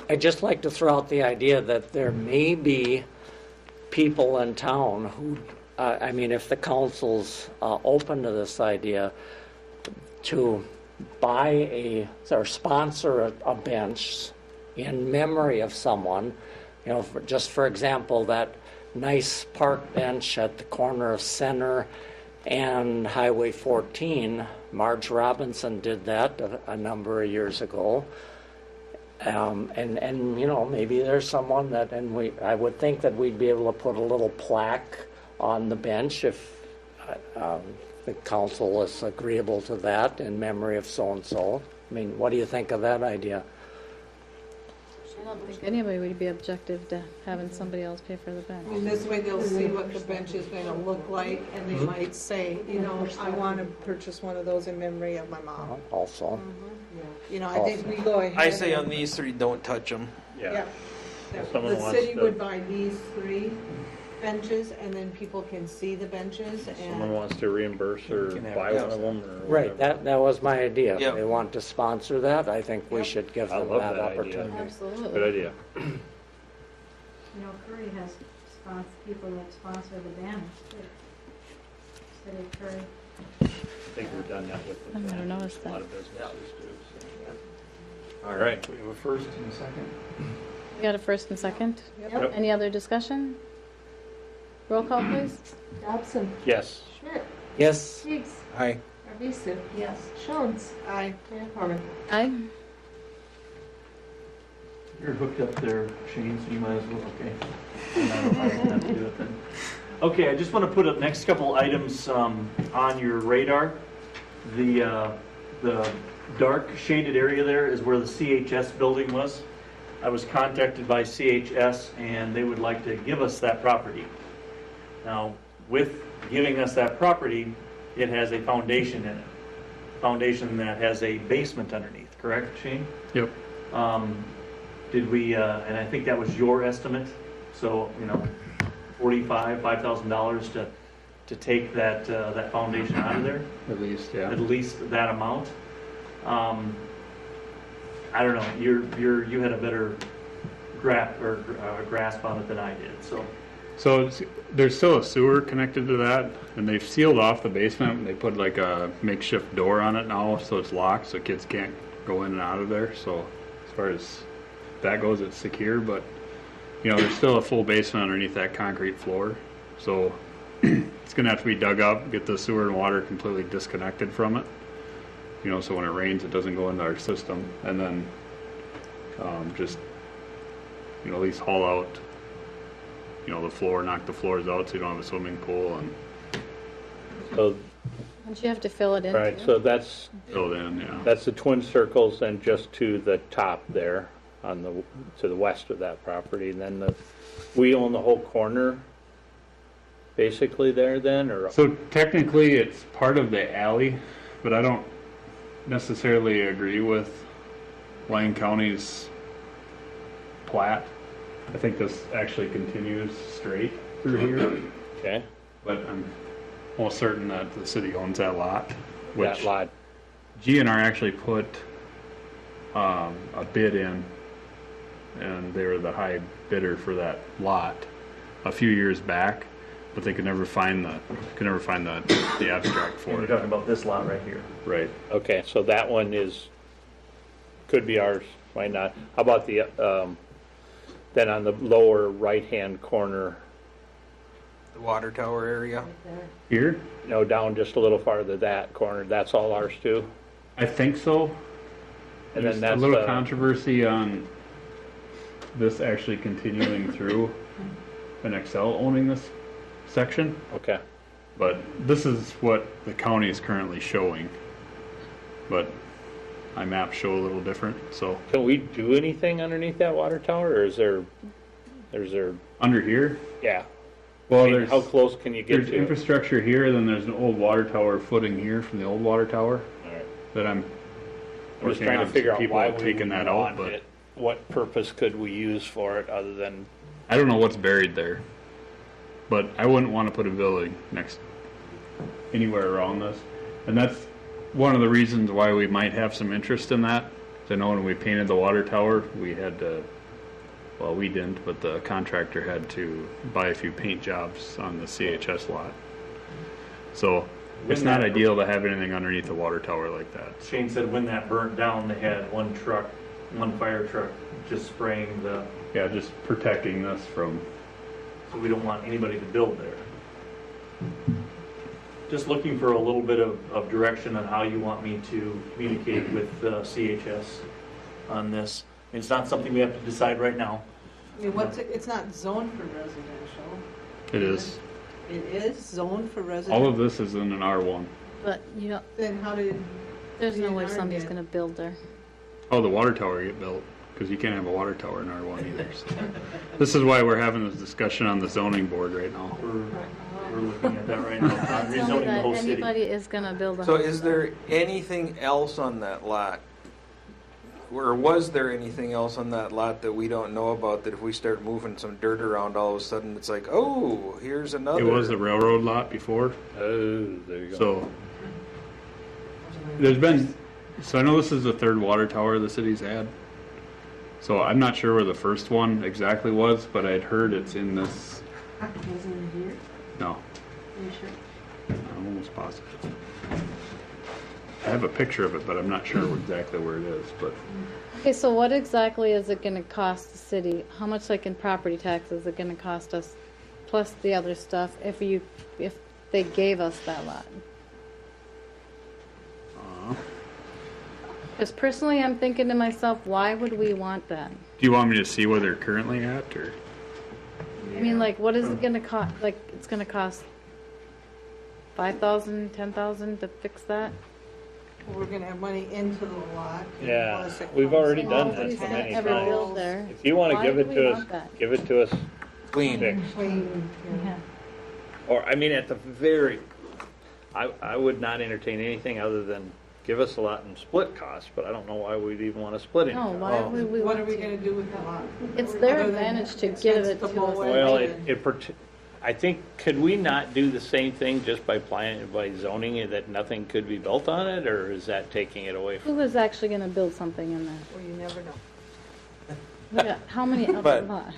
I'd just like to throw out the idea that there may be people in town who, I mean, if the council's open to this idea, to buy or sponsor a bench in memory of someone, you know, just for example, that nice park bench at the corner of Center and Highway 14, Marge Robinson did that a number of years ago. And you know, maybe there's someone that, I would think that we'd be able to put a little plaque on the bench if the council is agreeable to that in memory of so-and-so. I mean, what do you think of that idea? I don't think anybody would be objective to having somebody else pay for the bench. I mean, this way they'll see what the bench is going to look like, and they might say, you know, I want to purchase one of those in memory of my mom. Also, You know, I think we go ahead. I say on and- these three, don't touch them. Yeah. If someone The wants city to- would buy these 3 benches, and then people can see the benches, Someone and wants to reimburse or can have buy it. one of them or right, whatever. that was my idea. Yep. If they want to sponsor that, I think we should give I them love that that idea. opportunity. Absolutely. Good idea. You know, Curry has people that sponsor the banners, too. City of Curry. I think we've done that with the I've never bench. noticed A lot that. of businesses do. So. All right, we have a first and a second. We got a first and second. Yep. Any other discussion? Roll call, please. Dobson, Yes. Schmidt, Yes, Higgs, Aye. Arvisu, Yes. Jones, I, Mayor Corman. Aye. You're hooked up there, Shane, so you might as well, okay. I don't have to do it then. Okay, I just want to put up next couple items on your radar. The dark shaded area there is where the CHS building was. I was contacted by CHS and they would like to give us that property. Now, with giving us that property, it has a foundation in it. Foundation that has a basement underneath, correct, Shane? Yep. Did we, and I think that was your estimate, so, you know, $5,000 to take that, that foundation out of there, At least, yeah. at least that amount. I don't know, you had a better grasp on it than I did, so. So there's still a sewer connected to that, and they've sealed off the basement. They put like a makeshift door on it now, so it's locked, so kids can't go in and out of there. So as far as that goes, it's secure, but you know, there's still a full basement underneath that concrete floor. So it's gonna have to be dug up, get the sewer and water completely disconnected from it. You know, so when it rains, it doesn't go into our system, and then just, you know, at least haul out, you know, the floor, knock the floors out so you don't have a swimming pool and So, Don't you have to fill it in? right, too? so that's build in, yeah. the twin circles and just to the top there on to the west of that property. And then we own the whole corner basically there then, or? So technically, it's part of the alley, but I don't necessarily agree with Lyon County's plat. I think this actually continues straight through here, Okay, but I'm almost certain that the city owns that lot, that which lot, GNR actually put a bid in, and they were the high bidder for that lot a few years back, but they could never find the abstract for You're it. talking about this lot right here. Right. okay, so that one could be ours, might not. How about the, then on the lower right-hand corner, The water tower area. Here, no, down just a little farther, that corner, that's all ours too? I think so. And There's then that's a little the- controversy on this actually continuing through and Excel owning this section, Okay, but this is what the county is currently showing. But my maps show a little different, so can we do anything underneath that water tower, or is there, under here, yeah? well, I mean, there's how close can you get there's to it? infrastructure here, then there's an old water tower footing here from the old water tower All right. that I'm I'm just working trying on. to figure out People why have we taken would that out, want but it. What purpose could we use for it other than, I don't know what's buried there. But I wouldn't want to put a building next anywhere around this. And that's one of the reasons why we might have some interest in that. I know when we painted the water tower, we had to, well, we didn't, but the contractor had to buy a few paint jobs on the CHS lot. So it's not ideal to have anything underneath the water tower like that. Shane said when that burnt down, they had one fire truck just spraying the, Yeah, just protecting this from, so we don't want anybody to build there. Just looking for a little bit of direction on how you want me to communicate with CHS on this. It's not something we have to decide right now. I mean, it's not zoned for residential. it is. It is zoned for residential. All of this is in an R1. But you know, Then how did? there's no way DNR somebody's get- gonna build there. Oh, the water tower get built, because you can't have a water tower in R1 either. So. This is why we're having this discussion on the zoning board right now. We're looking at that right now, on Tell me rezoning the that whole city. anybody is gonna build a So house is there. there anything else on that lot? Or was there anything else on that lot that we don't know about, that if we start moving some dirt around, all of a sudden it's like, oh, here's another. It was a railroad lot before, Oh, there you go. so there's been, so I know this is the third water tower the city's had. So I'm not sure where the first one exactly was, but I'd heard it's in this, Wasn't it here? no, Are you sure? I'm almost positive. I have a picture of it, but I'm not sure exactly where it is, but Okay, so what exactly is it gonna cost the city? How much, like in property taxes, is it gonna cost us, plus the other stuff, if they gave us that lot? Because personally, I'm thinking to myself, why would we want that? do you want me to see where they're currently at, or? I mean, like, what is it gonna cost? Like, it's gonna cost 5,000, 10,000 to fix that? We're gonna have money into the lot. Yeah, plus it we've comes already in. done Nobody's that so gonna many ever times. build there. If you want to Why give do it we to us, want that? give it to us Clean. fixed. Clean, yeah. Or, I mean, at the very, I would not entertain anything other than give us a lot and split costs, but I don't know why we'd even want to split any No, costs. why would we What want are we to? gonna do with the lot? It's their Other than advantage to it's give it against to the mow us. and Well, land. I think, could we not do the same thing just by zoning it that nothing could be built on it, or is that taking it away from? Who is actually gonna build something in there? Well, you never know. We got how many other But- lots?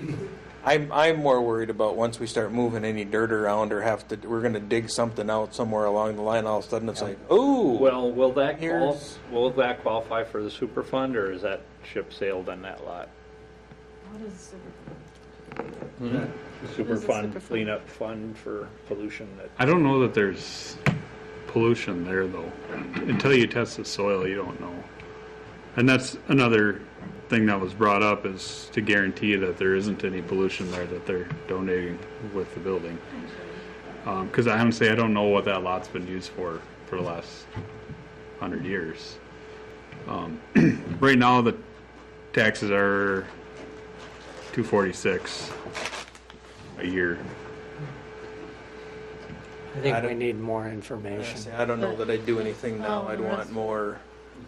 I'm more worried about once we start moving any dirt around or we're gonna dig something out somewhere along the line, all of a sudden it's like, oh. Well, will that Here's- qualify for the super fund, or is that ship sailed on that lot? What is The super is a fund, super fund? cleanup fund for pollution that. I don't know that there's pollution there, though. Until you test the soil, you don't know. And that's another thing that was brought up, is to guarantee that there isn't any pollution there that they're donating with the building. Because honestly, I don't know what that lot's been used for the last 100 years. Right now, the taxes are $246 a year. I think we need more information. I don't know that I'd do anything now. I'd want more.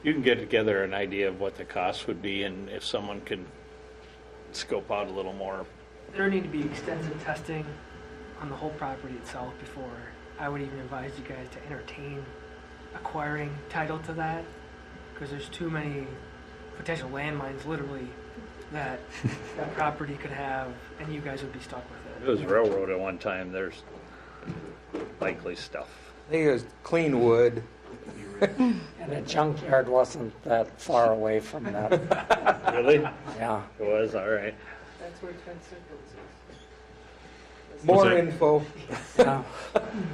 You can get together an idea of what the cost would be, and if someone could scope out a little more. There need to be extensive testing on the whole property itself before I would even advise you guys to entertain acquiring title to that, because there's too many potential landmines, literally, that that property could have, and you guys would be stuck with It was railroad at one time, there's likely stuff. I think it was clean wood. And the junkyard wasn't that far away from that. Really? Yeah. It was, all right. That's where Twin Circles is. More that? info. Yeah.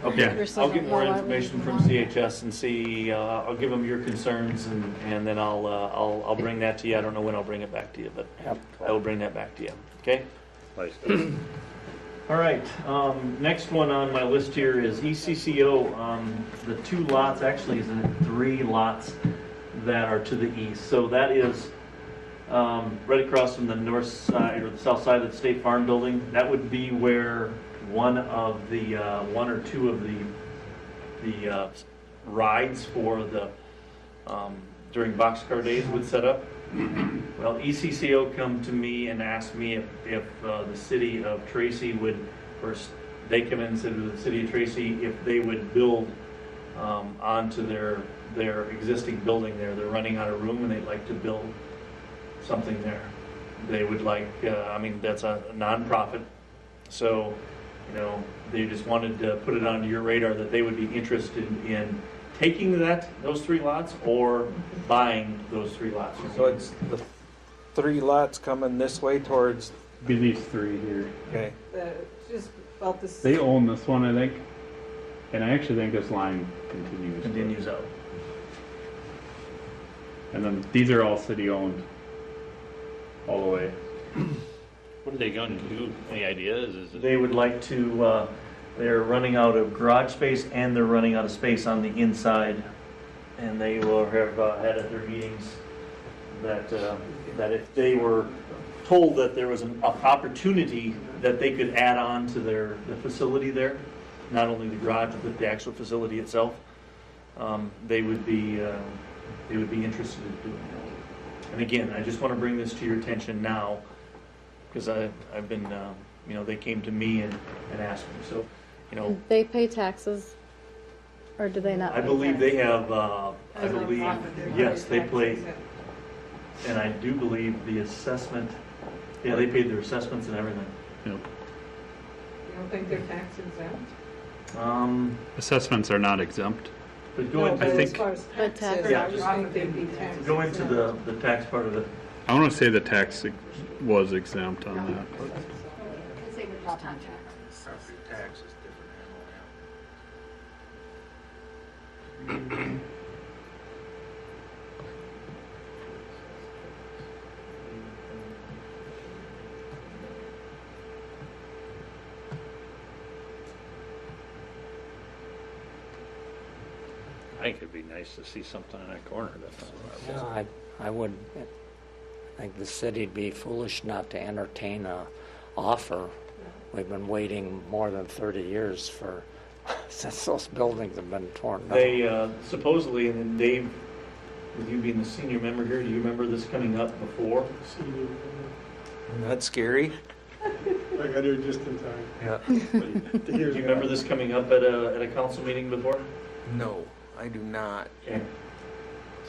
Okay, You're still I'll get don't more know why we information from want CHS and see, I'll give them your concerns, and then I'll bring that to you. I don't know when I'll bring it back to you, but Yep. I will bring that back to you, okay? Nice. All right, next one on my list here is ECCO. The 2 lots, actually is in 3 lots that are to the east. So that is right across from the north side or the south side of the State Farm Building. That would be where one or two of the rides for the during boxcar days would set up. Well, ECCO come to me and asked me if the city of Tracy would, or they come in and said to the city of Tracy if they would build onto their existing building there. They're running out of room and they'd like to build something there. They would like, I mean, that's a nonprofit, so, you know, they just wanted to put it on your radar that they would be interested in taking those 3 lots or buying those 3 lots. So it's the 3 lots coming this way towards, Be these 3 here. okay. Just about this. They own this one, I think. And I actually think this line Continues out. And then these are all city owned. All the way. What are they going to do? Any ideas? They would like to, they're running out of garage space and they're running out of space on the inside. And they will have had at their meetings that if they were told that there was an opportunity that they could add on to the facility there, not only the garage, but the actual facility itself, they would be interested in doing that. And again, I just want to bring this to your attention now, because I've been, you know, they came to me and asked me. So, you know, They pay taxes, or do they not? I pay believe they taxes? have, I believe, yes, they play, and I do believe the assessment, yeah, they paid their assessments and everything. Yep. You don't think they're tax exempt? Assessments are not exempt. But No, go but into, as far as But taxes, tax- I just think they'd be tax go into exempt. the tax part of it. I want to say the tax was exempt on that. Because they were just on taxes. Tax is I think it'd be nice to see something in that corner. Yeah, I would think the city'd be foolish not to entertain a offer. We've been waiting more than 30 years since those buildings have been torn down. They supposedly, and then Dave, with you being the senior member here, do you remember this coming up before? That's scary. I got here just in time. Yeah. Do you remember this coming up at a council meeting before? No, I do not. Okay.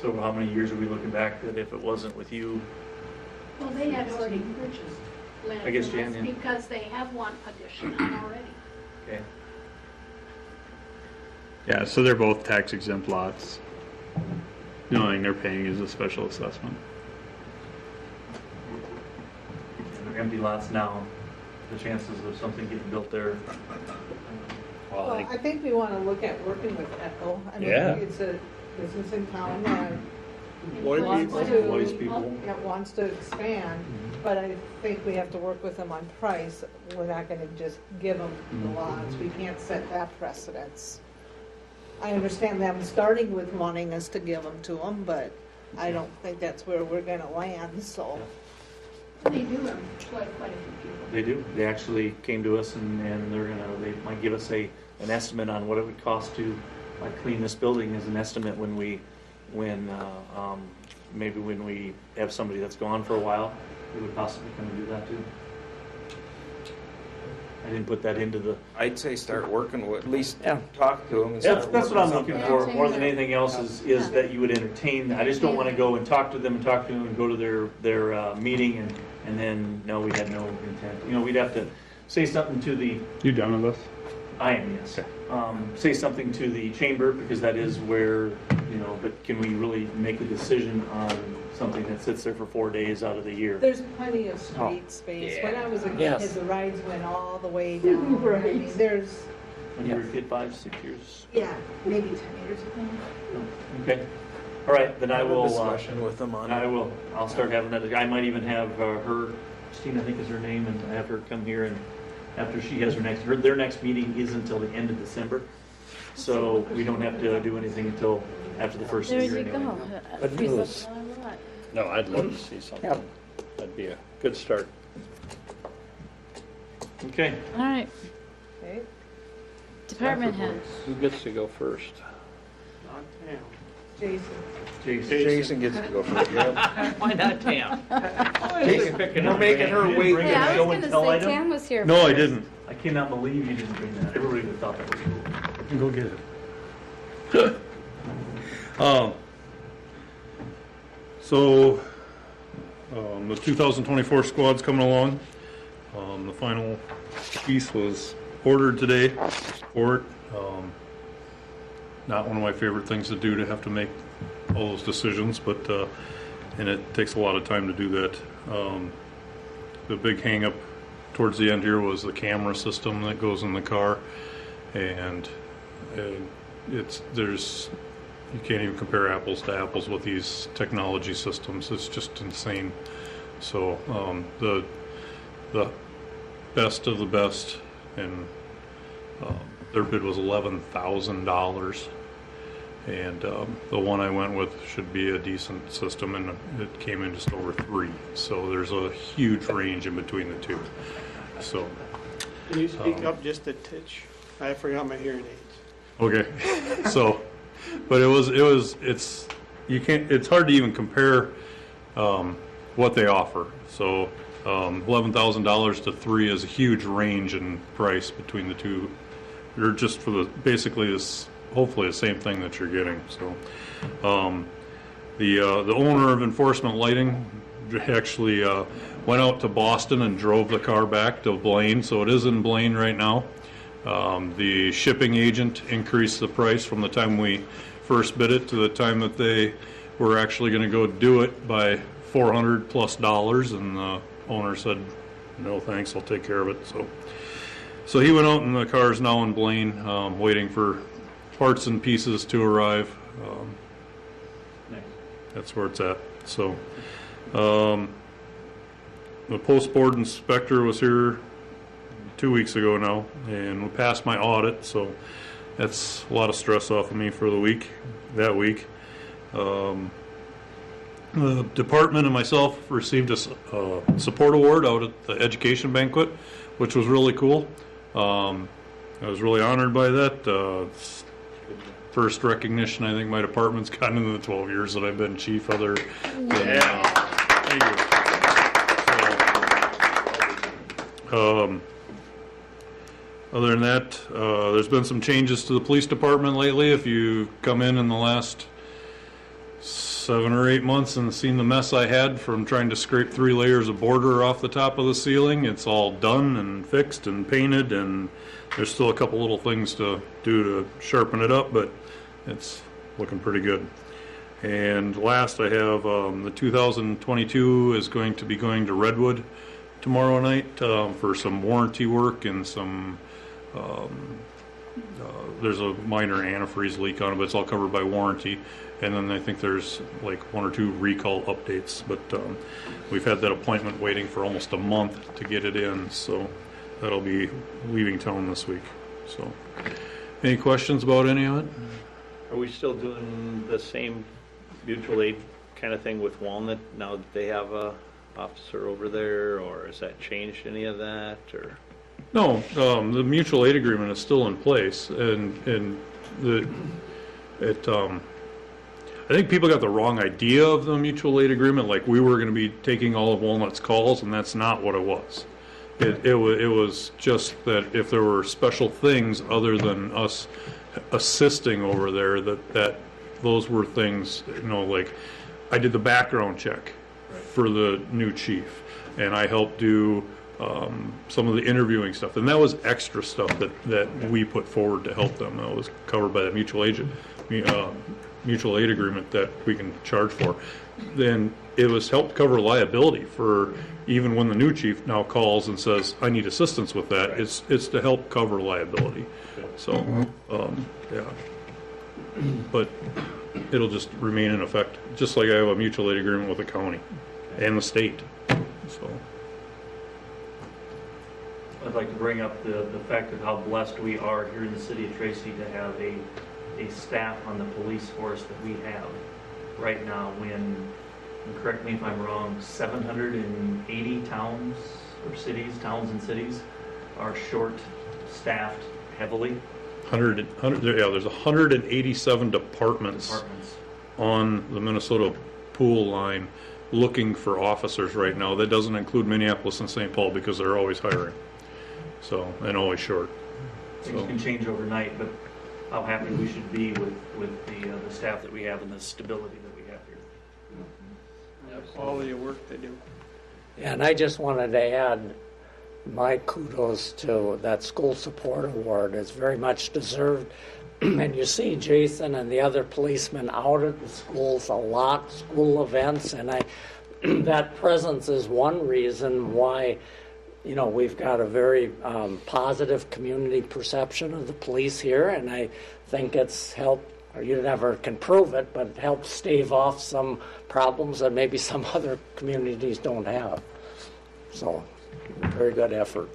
So how many years are we looking back that if it wasn't with you? Well, they had already purchased land I guess from us Jan, yeah. because they have one addition on already. Okay. Yeah, so they're both tax exempt lots. The only thing they're paying is a special assessment. And they're empty lots now. The chances of something getting built there. Well, I think we want to look at working with Echo. I mean, Yeah. it's a business in town that Lloyd wants people. to, Lloyd's people. yeah, wants to expand, but I think we have to work with them on price. We're not going to just give them the lots. We can't set that precedence. I understand them starting with wanting us to give them to them, but I don't think that's where we're going to land, so. They do have quite a few people. They do. They actually came to us and they might give us an estimate on what it would cost to clean this building as an estimate maybe when we have somebody that's gone for a while, we would possibly come and do that too. I didn't put that into the. I'd say start working with, at least Yeah. talk to them. And That's start what I'm working looking something for, out. more than anything else, is that you would entertain. I just don't want to go and talk to them and go to their meeting and then, no, we had no intent. You know, we'd have to say something to the, You done with this? I am, yes. Say something to the chamber, because that is where, you know, but can we really make a decision on something that sits there for 4 days out of the year? There's plenty of street space. When I was a kid, Yes. the rides went all the way down. I mean, there's, When you were a kid, 5-6 years? yeah, maybe 10 years ago. Okay. All right, then I Have a will, discussion with them on it. I'll start having that. I might even have her, Christine, I think is her name, and have her come here and after she has their next meeting is until the end of December. So we don't have to do anything until after the first of There the year you anyway. go. Good Free news. something on a lot. No, I'd love to see something. Yep. That'd be a good start. Okay. All right, Okay. department head. Who gets to go first? Jason gets to go first. Why not Tam? We're making her wait. Hey, I was gonna say Tam was here. No, I first. didn't. I cannot believe you didn't bring that. Everybody would have thought that was cool. Go get it. So, the 2024 squad's coming along. The final piece was ordered today for it. Not one of my favorite things to do, to have to make all those decisions, but and it takes a lot of time to do that. The big hang up towards the end here was the camera system that goes in the car, and you can't even compare apples to apples with these technology systems. It's just insane. So the best of the best, and their bid was $11,000, and the one I went with should be a decent system, and it came in just over $3,000. So there's a huge range in between the two. So Can you speak up just a titch? I forgot my hearing aids. okay, so but it's hard to even compare what they offer. So $11,000 to $3,000 is a huge range in price between the two. They're just for basically this, hopefully the same thing that you're getting. So the owner of Enforcement Lighting actually went out to Boston and drove the car back to Blaine, so it is in Blaine right now. The shipping agent increased the price from the time we first bid it to the time that they were actually going to go do it by $400+, and the owner said, no thanks, I'll take care of it. So he went out, and the car is now in Blaine, waiting for parts and pieces to arrive. That's where it's at. So the post board inspector was here 2 weeks ago now, and we passed my audit, so that's a lot of stress off of me for that week. The department and myself received a support award out at the education banquet, which was really cool. I was really honored by that. First recognition I think my department's gotten in the 12 years that I've been chief. Thank you. Other than that, there's been some changes to the police department lately. If you come in the last 7 or 8 months and seen the mess I had from trying to scrape 3 layers of border off the top of the ceiling, it's all done and fixed and painted, and there's still a couple little things to do to sharpen it up, but it's looking pretty good. And last, I have the 2022 is going to be going to Redwood tomorrow night for some warranty work and some there's a minor antifreeze leak on it, but it's all covered by warranty. And then I think there's like 1 or 2 recall updates, but we've had that appointment waiting for almost a month to get it in, so that'll be leaving town this week. So any questions about any of it? Are we still doing the same mutual aid kind of thing with Walnut now that they have a officer over there, or has that changed any of that, or? No, the mutual aid agreement is still in place, and I think people got the wrong idea of the mutual aid agreement, like we were going to be taking all of Walnut's calls, and that's not what it was. It was just that if there were special things other than us assisting over there, that those were things, like I did the background check for the new chief, and I helped do some of the interviewing stuff, and that was extra stuff that we put forward to help them. That was covered by the mutual aid agreement that we can charge for. Then it was helped cover liability for even when the new chief now calls and says, I need assistance with that, it's to help cover liability. So, yeah. But it'll just remain in effect, just like I have a mutual aid agreement with the county and the state. So I'd like to bring up the fact of how blessed we are here in the city of Tracy to have a staff on the police force that we have right now, when, and correct me if I'm wrong, 780 towns and cities are short-staffed heavily. 100, yeah, there's 187 departments on the Minnesota pool line looking for officers right now. That doesn't include Minneapolis and St. Paul because they're always hiring. So, and always short. Things can change overnight, but how happy we should be with the staff that we have and the stability that we have here. The quality of work they do. And I just wanted to add my kudos to that school support award. It's very much deserved. And you see Jason and the other policemen out at the schools a lot, school events, and that presence is one reason why, you know, we've got a very positive community perception of the police here, and I think it's helped, or you never can prove it, but it helps stave off some problems that maybe some other communities don't have. So, very good effort.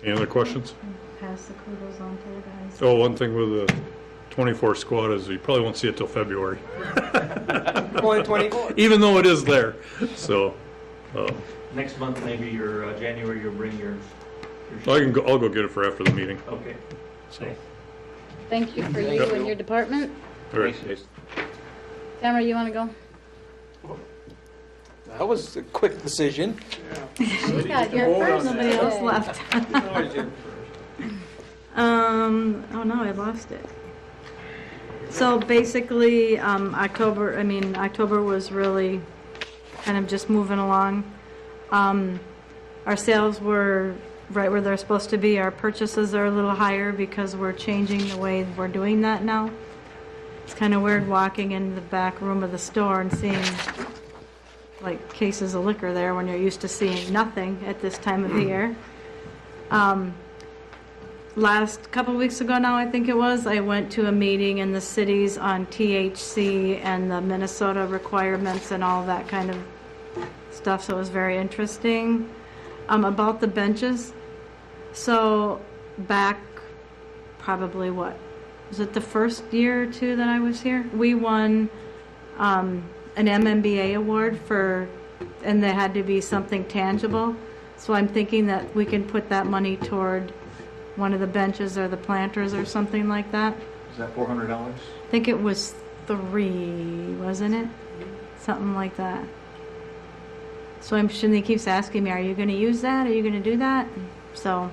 Any other questions? Pass the kudos on to the guys. Oh, one thing with the 24 squad is you probably won't see it till February. Only 24. Even though it is there. So, Next month, maybe your January, you'll bring your I'll go get it for after the meeting. Okay. So, Thank you for you and your department. all right. Tamara, you want to go? That was a quick decision. Yeah, you're first. Nobody else left. Oh no, I lost it. So basically, October was really kind of just moving along. Our sales were right where they're supposed to be. Our purchases are a little higher because we're changing the way we're doing that now. It's kind of weird walking in the back room of the store and seeing like cases of liquor there when you're used to seeing nothing at this time of the year. Last couple weeks ago now, I think it was, I went to a meeting in the cities on THC and the Minnesota requirements and all that kind of stuff, so it was very interesting. About the benches, so back probably what, was it the first year or two that I was here? We won an MMBA award and there had to be something tangible, so I'm thinking that we can put that money toward one of the benches or the planters or something like that. Is that $400? I think it was 3, wasn't it? Something like that. So Shinley keeps asking me, are you going to use that? Are you going to do that? So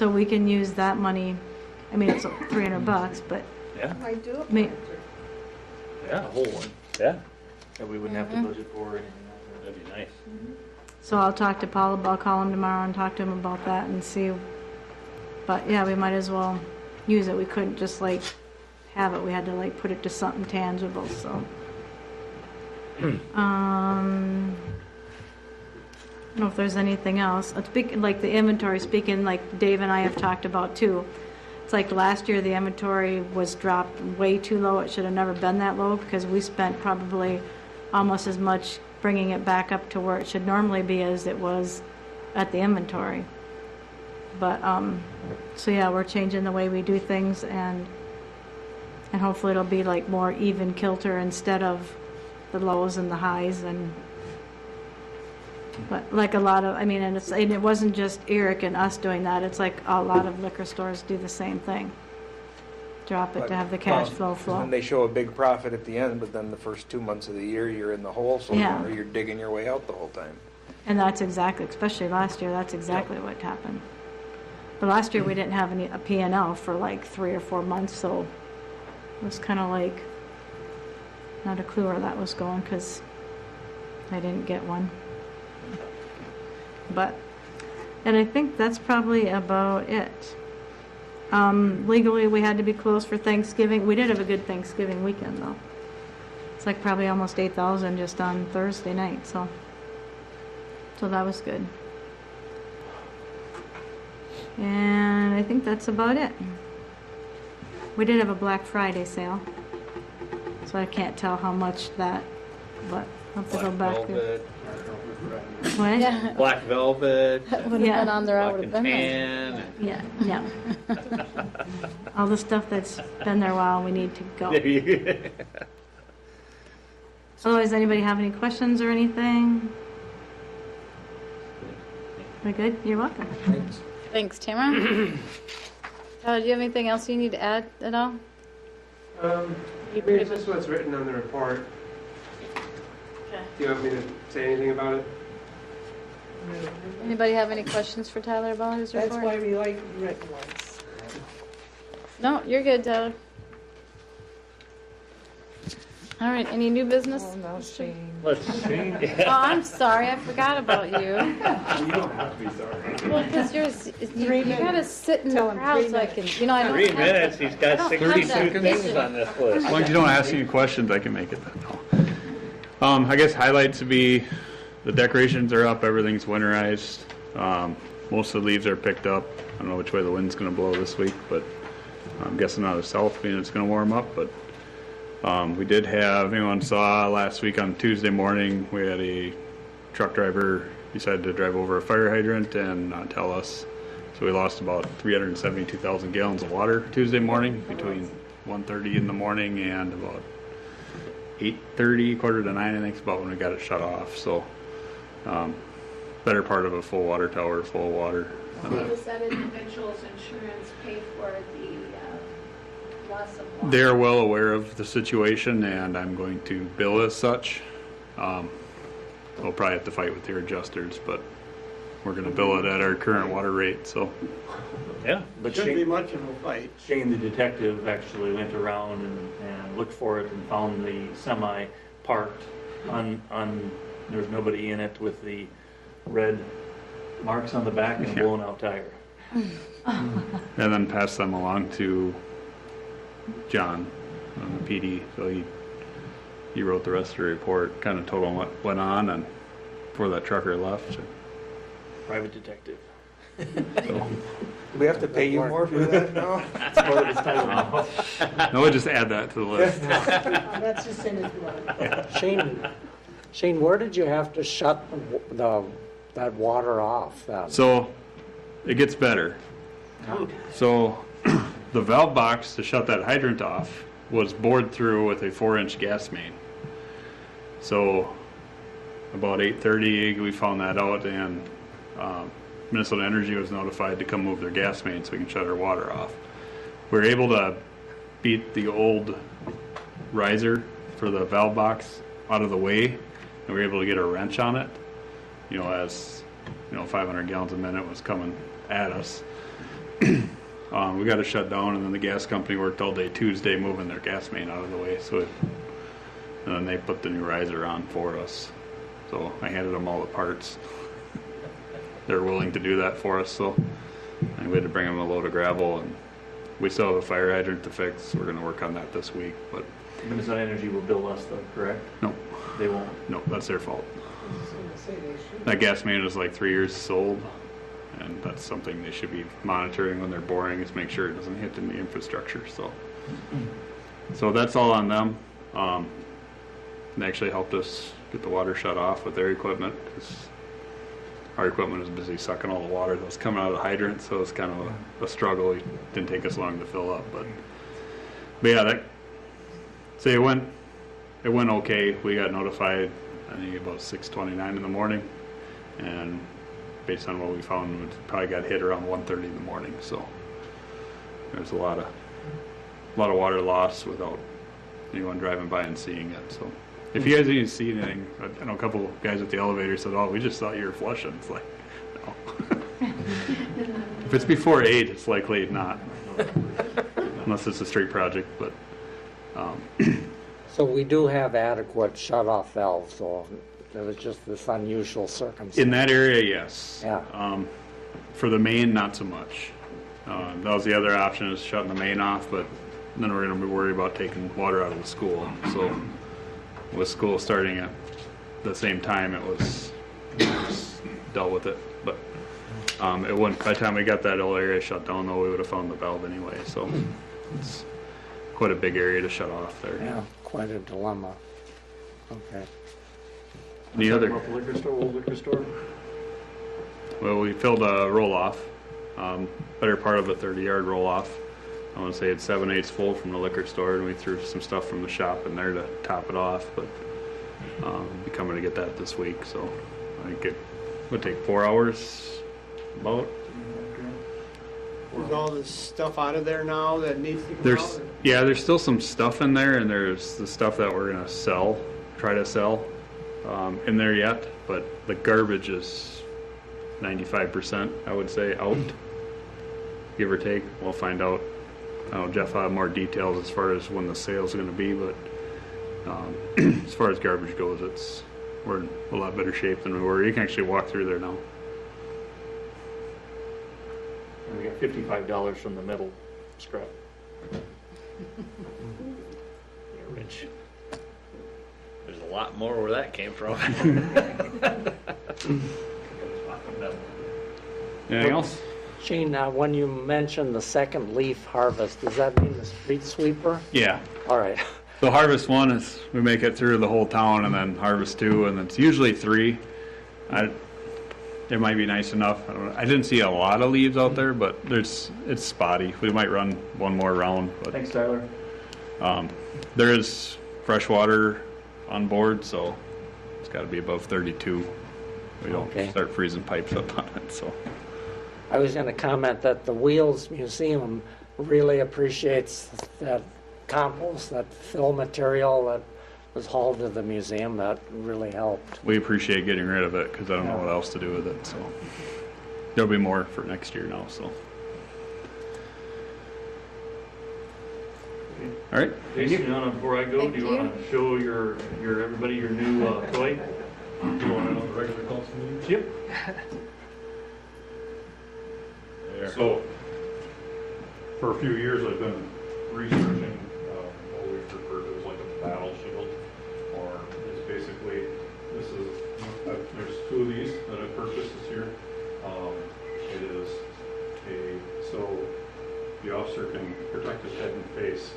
we can use that money. I mean, it's $300, but Yeah. I do. I mean, Yeah, a whole one. Yeah, That we wouldn't have to budget for or anything like that. that'd be nice. so I'll talk to Paul. I'll call him tomorrow and talk to him about that and see. But yeah, we might as well use it. We couldn't just like have it. We had to like put it to something tangible. So, I don't know if there's anything else. Like the inventory, speaking like Dave and I have talked about too. It's like last year the inventory was dropped way too low. It should have never been that low because we spent probably almost as much bringing it back up to where it should normally be as it was at the inventory. But so yeah, we're changing the way we do things, and hopefully it'll be like more even kilter instead of the lows and the highs. And but like a lot of, I mean, and it wasn't just Eric and us doing that. It's like a lot of liquor stores do the same thing. Drop it to have the cash flow. And they show a big profit at the end, but then the first 2 months of the year you're in the hole, so Yeah. you're digging your way out the whole time. And that's exactly, especially last year, that's exactly what happened. But last year we didn't have a P&L for like 3 or 4 months, so it was kind of like not a clue where that was going because I didn't get one. And I think that's probably about it. Legally, we had to be closed for Thanksgiving. We did have a good Thanksgiving weekend, though. It's like probably almost 8,000 just on Thursday night, so that was good. And I think that's about it. We did have a Black Friday sale, so I can't tell how much that, but I'll have to go back there. What? Yeah. Black velvet, Would have been on there, I black would have and been there. tan. Yeah. All the stuff that's been there a while, we need to go. Otherwise, anybody have any questions or anything? We good? You're welcome. Thanks. Thanks, Tamara. Tyler, do you have anything else you need to add at all? It's just what's written on the report. Okay. Do you want me to say anything about it? Anybody have any questions for Tyler about his report? That's why we like written ones. No, you're good, Tyler. All right, any new business? Oh, no, Shane. Let's see. Oh, I'm sorry, I forgot about you. You don't have to be sorry. Well, because you gotta sit in the Tell him crowd 3 so I can, you know, I don't 3 have minutes, he's got I don't have 62 that things vision. on this list. As long as you don't ask any questions, I can make it then. No. I guess highlights would be the decorations are up, everything's winterized. Most of the leaves are picked up. I don't know which way the wind's going to blow this week, but I'm guessing out of the south, being it's going to warm up. But we did have, anyone saw last week on Tuesday morning, we had a truck driver decided to drive over a fire hydrant and not tell us. So we lost about 372,000 gallons of water Tuesday morning between 1:30 in the morning and about 8:30, 8:45, I think, is about when we got it shut off. So better part of a full water tower full of water. So does that individual's insurance pay for the loss of water? They're well aware of the situation, and I'm going to bill as such. We'll probably have to fight with their adjusters, but we're going to bill it at our current water rate. So Yeah. But Shouldn't be Shane, much of a fight. Shane, the detective, actually went around and looked for it and found the semi parked there was nobody in it with the red marks on the back and a blown out tire. and then pass them along to John on the PD. So he wrote the rest of the report, kind of told him what went on, and before that trucker left. Private detective. So, We have to pay you more for that now? That's part of his title now. no, we'll just add that to the list. That's just in his blood. Shane, where did you have to shut that water off then? So it gets better. So the valve box to shut that hydrant off was bored through with a 4-inch gas main. So about 8:30 we found that out, and Minnesota Energy was notified to come move their gas main so we can shut our water off. We were able to beat the old riser for the valve box out of the way, and we were able to get a wrench on it, as 500 gallons a minute was coming at us. We got it shut down, and then the gas company worked all day Tuesday moving their gas main out of the way. And then they put the new riser on for us. So I handed them all the parts. They're willing to do that for us. So we had to bring them a load of gravel, and we still have a fire hydrant to fix. We're going to work on that this week. But Minnesota Energy will bill us though, correct? no, They won't. no, that's their fault. That gas main is like 3 years old, and that's something they should be monitoring when they're boring, is make sure it doesn't hit in the infrastructure. So that's all on them. They actually helped us get the water shut off with their equipment, because our equipment was busy sucking all the water that was coming out of the hydrant, so it's kind of a struggle. It didn't take us long to fill up, but yeah, it went okay. We got notified, I think, about 6:29 in the morning, and based on what we found, we probably got hit around 1:30 in the morning. So there's a lot of water loss without anyone driving by and seeing it. So if you guys need to see anything, I know a couple guys at the elevator said, "Oh, we just thought you were flushing." It's like, no. If it's before 8, it's likely not, unless it's a street project. But So we do have adequate shut-off valves, so there was just this unusual circumstance. in that area, yes. Yeah. For the main, not so much. That was the other option, is shutting the main off, but then we're going to be worried about taking water out of the school. So with school starting at the same time, we just dealt with it. But it wouldn't, by the time we got that whole area shut down, though, we would have found the valve anyway. So it's quite a big area to shut off there. Yeah, quite a dilemma. Okay. Any other? About the liquor store, old liquor store? Well, we filled a roll-off, better part of a 30-yard roll-off. I want to say it's 7/8 full from the liquor store, and we threw some stuff from the shop in there to top it off. But we'll be coming to get that this week, so I think it would take 4 hours, about. Is all the stuff out of there now that needs to come There's, out? yeah, there's still some stuff in there, and there's the stuff that we're gonna sell, try to sell, in there yet, but the garbage is 95%, I would say, out, give or take. We'll find out. I know Jeff will have more details as far as when the sale's gonna be, but, as far as garbage goes, we're in a lot better shape than we were. You can actually walk through there now. And we got $55 from the metal scrap. Yeah, Rich. There's a lot more where that came from. Anything else? Gene, when you mentioned the second leaf harvest, does that mean the street sweeper? Yeah. All right. So harvest 1 is we make it through the whole town, and then harvest 2, and it's usually 3. It might be nice enough. I didn't see a lot of leaves out there, but it's spotty. We might run one more round. But Thanks, Tyler. there is fresh water on board, so it's got to be above 32. We don't Okay. start freezing pipes up on it. So I was going to comment that the Wheels Museum really appreciates that compost, that fill material that was hauled to the museum. That really helped. we appreciate getting rid of it because I don't know what else to do with it. So there'll be more for next year now. So all right. Jason, before I go, Thank do you you. want to show your everybody your new toy? Do you want to know the regular council meeting? Yep. So, for a few years, I've been researching what we refer to as like a battle shield, or it's basically, there's 2 of these that I purchased this year. It is so the officer can protect his head and face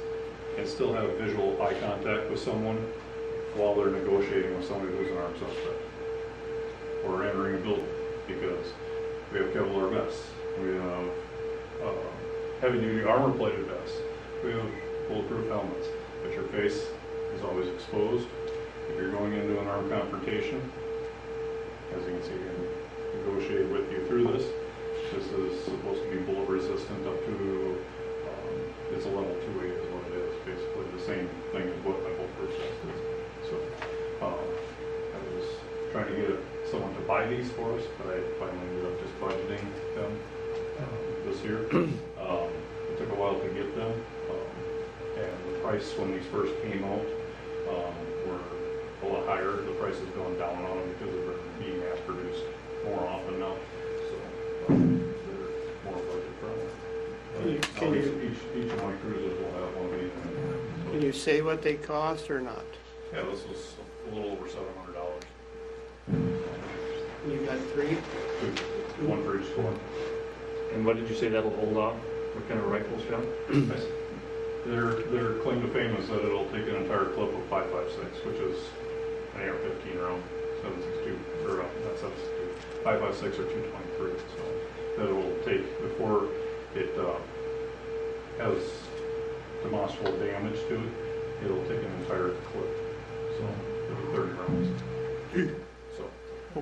and still have visual eye contact with someone while they're negotiating with somebody who's an armed suspect or entering a building, because we have Kevlar vests. We have heavy-duty armor-plated vests. We have bulletproof helmets, but your face is always exposed. If you're going into an armed confrontation, as you can see, I can negotiate with you through this. This is supposed to be bullet-resistant up to, it's a level 2A is what it is, basically the same thing as what my bulletproof vest is. So, I was trying to get someone to buy these for us, but I finally ended up just budgeting them this year. It took a while to get them, and the price when these first came out were a lot higher. The price has gone down on them because they're being mass produced more often now, so they're more budget friendly. Each of my cruisers will have one of these. Can you say what they cost or not? Yeah, this was a little over $700. You got 3? 2, 1 for each store. And what did you say that'll hold off? What kind of rifles, John? Their claim to fame is that it'll take an entire clip of 5.56, which is an AR-15 round, 7.62, or not 7.62, 5.56 or 223. So that it will take, before it has demonstrable damage to it, it'll take an entire clip. So it'll be 30 rounds. So,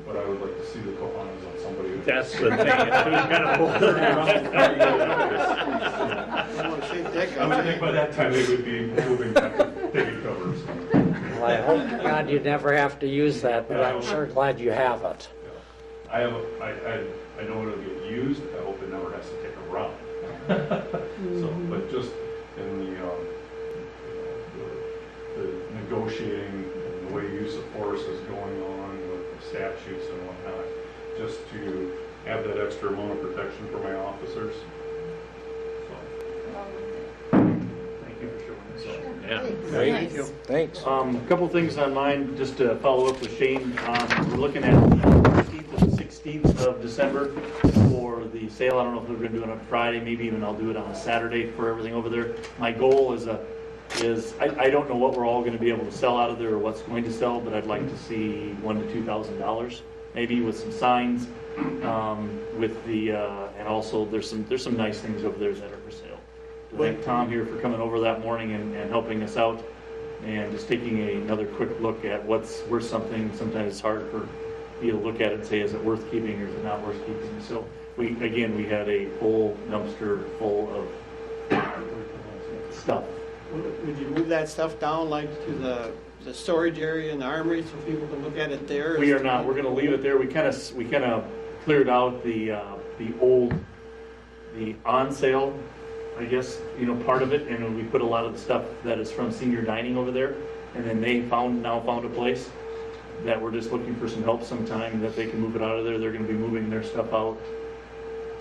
but I would like to see the cojones on somebody who... That's the thing. Who's gonna hold it around? I want to see that I would guy. think by that time they would be moving back to taking covers. Well, I hope to God you never have to use that, but I'm sure glad you have it. I know it'll get used. I hope it never has to take a run. So, but just in the negotiating and the way use of force is going on with the statutes and whatnot, just to have that extra amount of protection for my officers. Thank you for showing this. Yeah. Thank you. Thanks. A couple things on mine, just to follow up with Shane. We're looking at the 15th and 16th of December for the sale. I don't know if we're going to do it on Friday, maybe even I'll do it on a Saturday for everything over there. My goal is I don't know what we're all going to be able to sell out of there or what's going to sell, but I'd like to see $1,000 to $2,000, maybe with some signs, with the and also there's some nice things over there that are for sale. To thank Tom here for coming over that morning and helping us out, and just taking another quick look at what's worth something. Sometimes it's hard for you to look at it and say, is it worth keeping or is it not worth keeping? So we had a full dumpster full of stuff. Would you move that stuff down like to the storage area in the armory so people can look at it there? We are not, we're gonna leave it there. We kind of cleared out the on sale, I guess, part of it, and we put a lot of the stuff that is from senior dining over there, and then they now found a place that we're just looking for some help sometime that they can move it out of there. They're gonna be moving their stuff out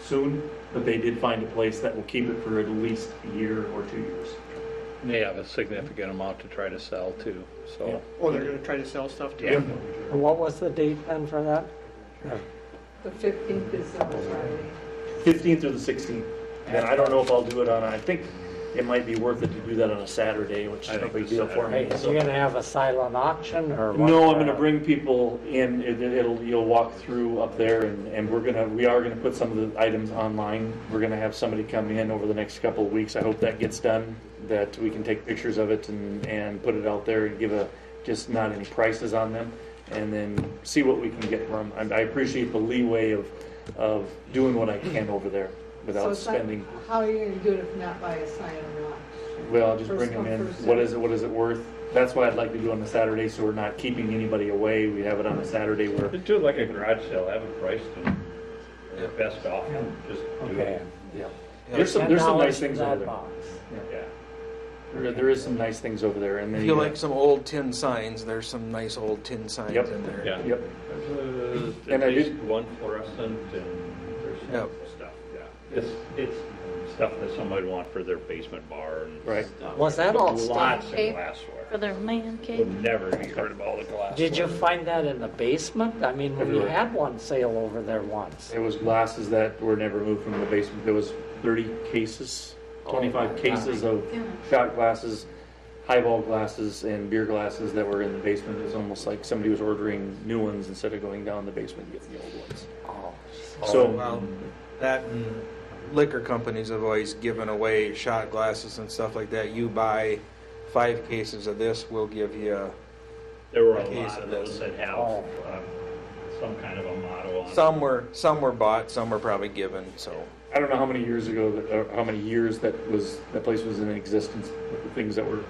soon, but they did find a place that will keep it for at least a year or 2 years. They have a significant amount to try to sell too, so. Oh, they're gonna try to sell stuff too? Yeah. And what was the date then for that? The 15th is Friday. 15th or the 16th. And I don't know if I'll do it on, I think it might be worth it to do that on a Saturday, which is no big deal for me. Hey, is he gonna have a silent auction or what? No, I'm gonna bring people in, you'll walk through up there, and we are gonna put some of the items online. We're gonna have somebody come in over the next couple of weeks. I hope that gets done, that we can take pictures of it and put it out there and give just not any prices on them, and then see what we can get from them. I appreciate the leeway of doing what I can over there without spending. How are you gonna do it if not by a sign or not? Well, I'll just First bring them come, in. first What served. is it worth? That's why I'd like to do it on a Saturday, so we're not keeping anybody away. We have it on a Saturday where. Just do it like a garage sale, have it priced and best offer, just do Okay. it. Yeah. There's some nice things over that there. box. Yeah. There is some nice things over there, and then If you like some old tin signs, there's some nice old tin signs Yep. in there. Yeah. Yep. There's And at I least did- one fluorescent and there's some Yep. stuff, yeah. It's stuff that somebody would want for their basement bar and. Right. Was that all stuff? Lots of Cave. glassware. For their man cave. Would never be heard of all the glassware. Did you find that in the basement? I mean, we Everywhere. had one sale over there once. It was glasses that were never moved from the basement. There was 30 cases, 25 Oh my cases of shot glasses, highball glasses, and beer glasses that were in the basement. It was almost like somebody was ordering new ones instead of going down the basement and getting the old ones. Oh. So, Well, that and liquor companies have always given away shot glasses and stuff like that. You buy 5 cases of this, we'll give you There were a case lot of of this. those that have some kind of a motto on it. some were bought, some were probably given. So I don't know how many years ago, or how many years that place was in existence, but the things that were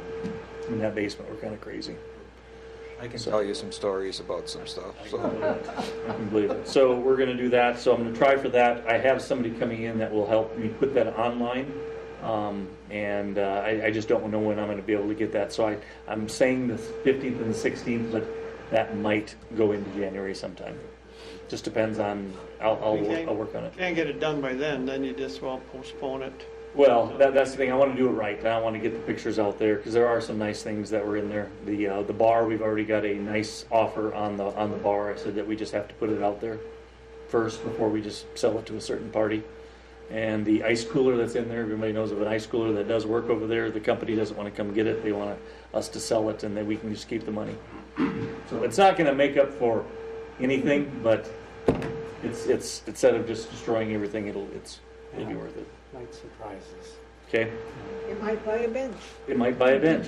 in that basement were kind of crazy. I can tell you some stories about some stuff. So I can believe it. So we're going to do that. So I'm going to try for that. I have somebody coming in that will help me put that online. And I just don't know when I'm going to be able to get that. So I'm saying the 15th and the 16th, but that might go into January sometime. Just depends on, I'll work on it. Can't get it done by then you just, postpone it. Well, that's the thing. I want to do it right. I want to get the pictures out there because there are some nice things that were in there. The bar, we've already got a nice offer on the bar. I said that we just have to put it out there first before we just sell it to a certain party. And the ice cooler that's in there, everybody knows of an ice cooler that does work over there. The company doesn't want to come get it. They want us to sell it, and then we can just keep the money. So it's not going to make up for anything, but it's instead of just destroying everything, it'll be worth it. Night surprises. Okay. It might buy a bench. It might buy a bench.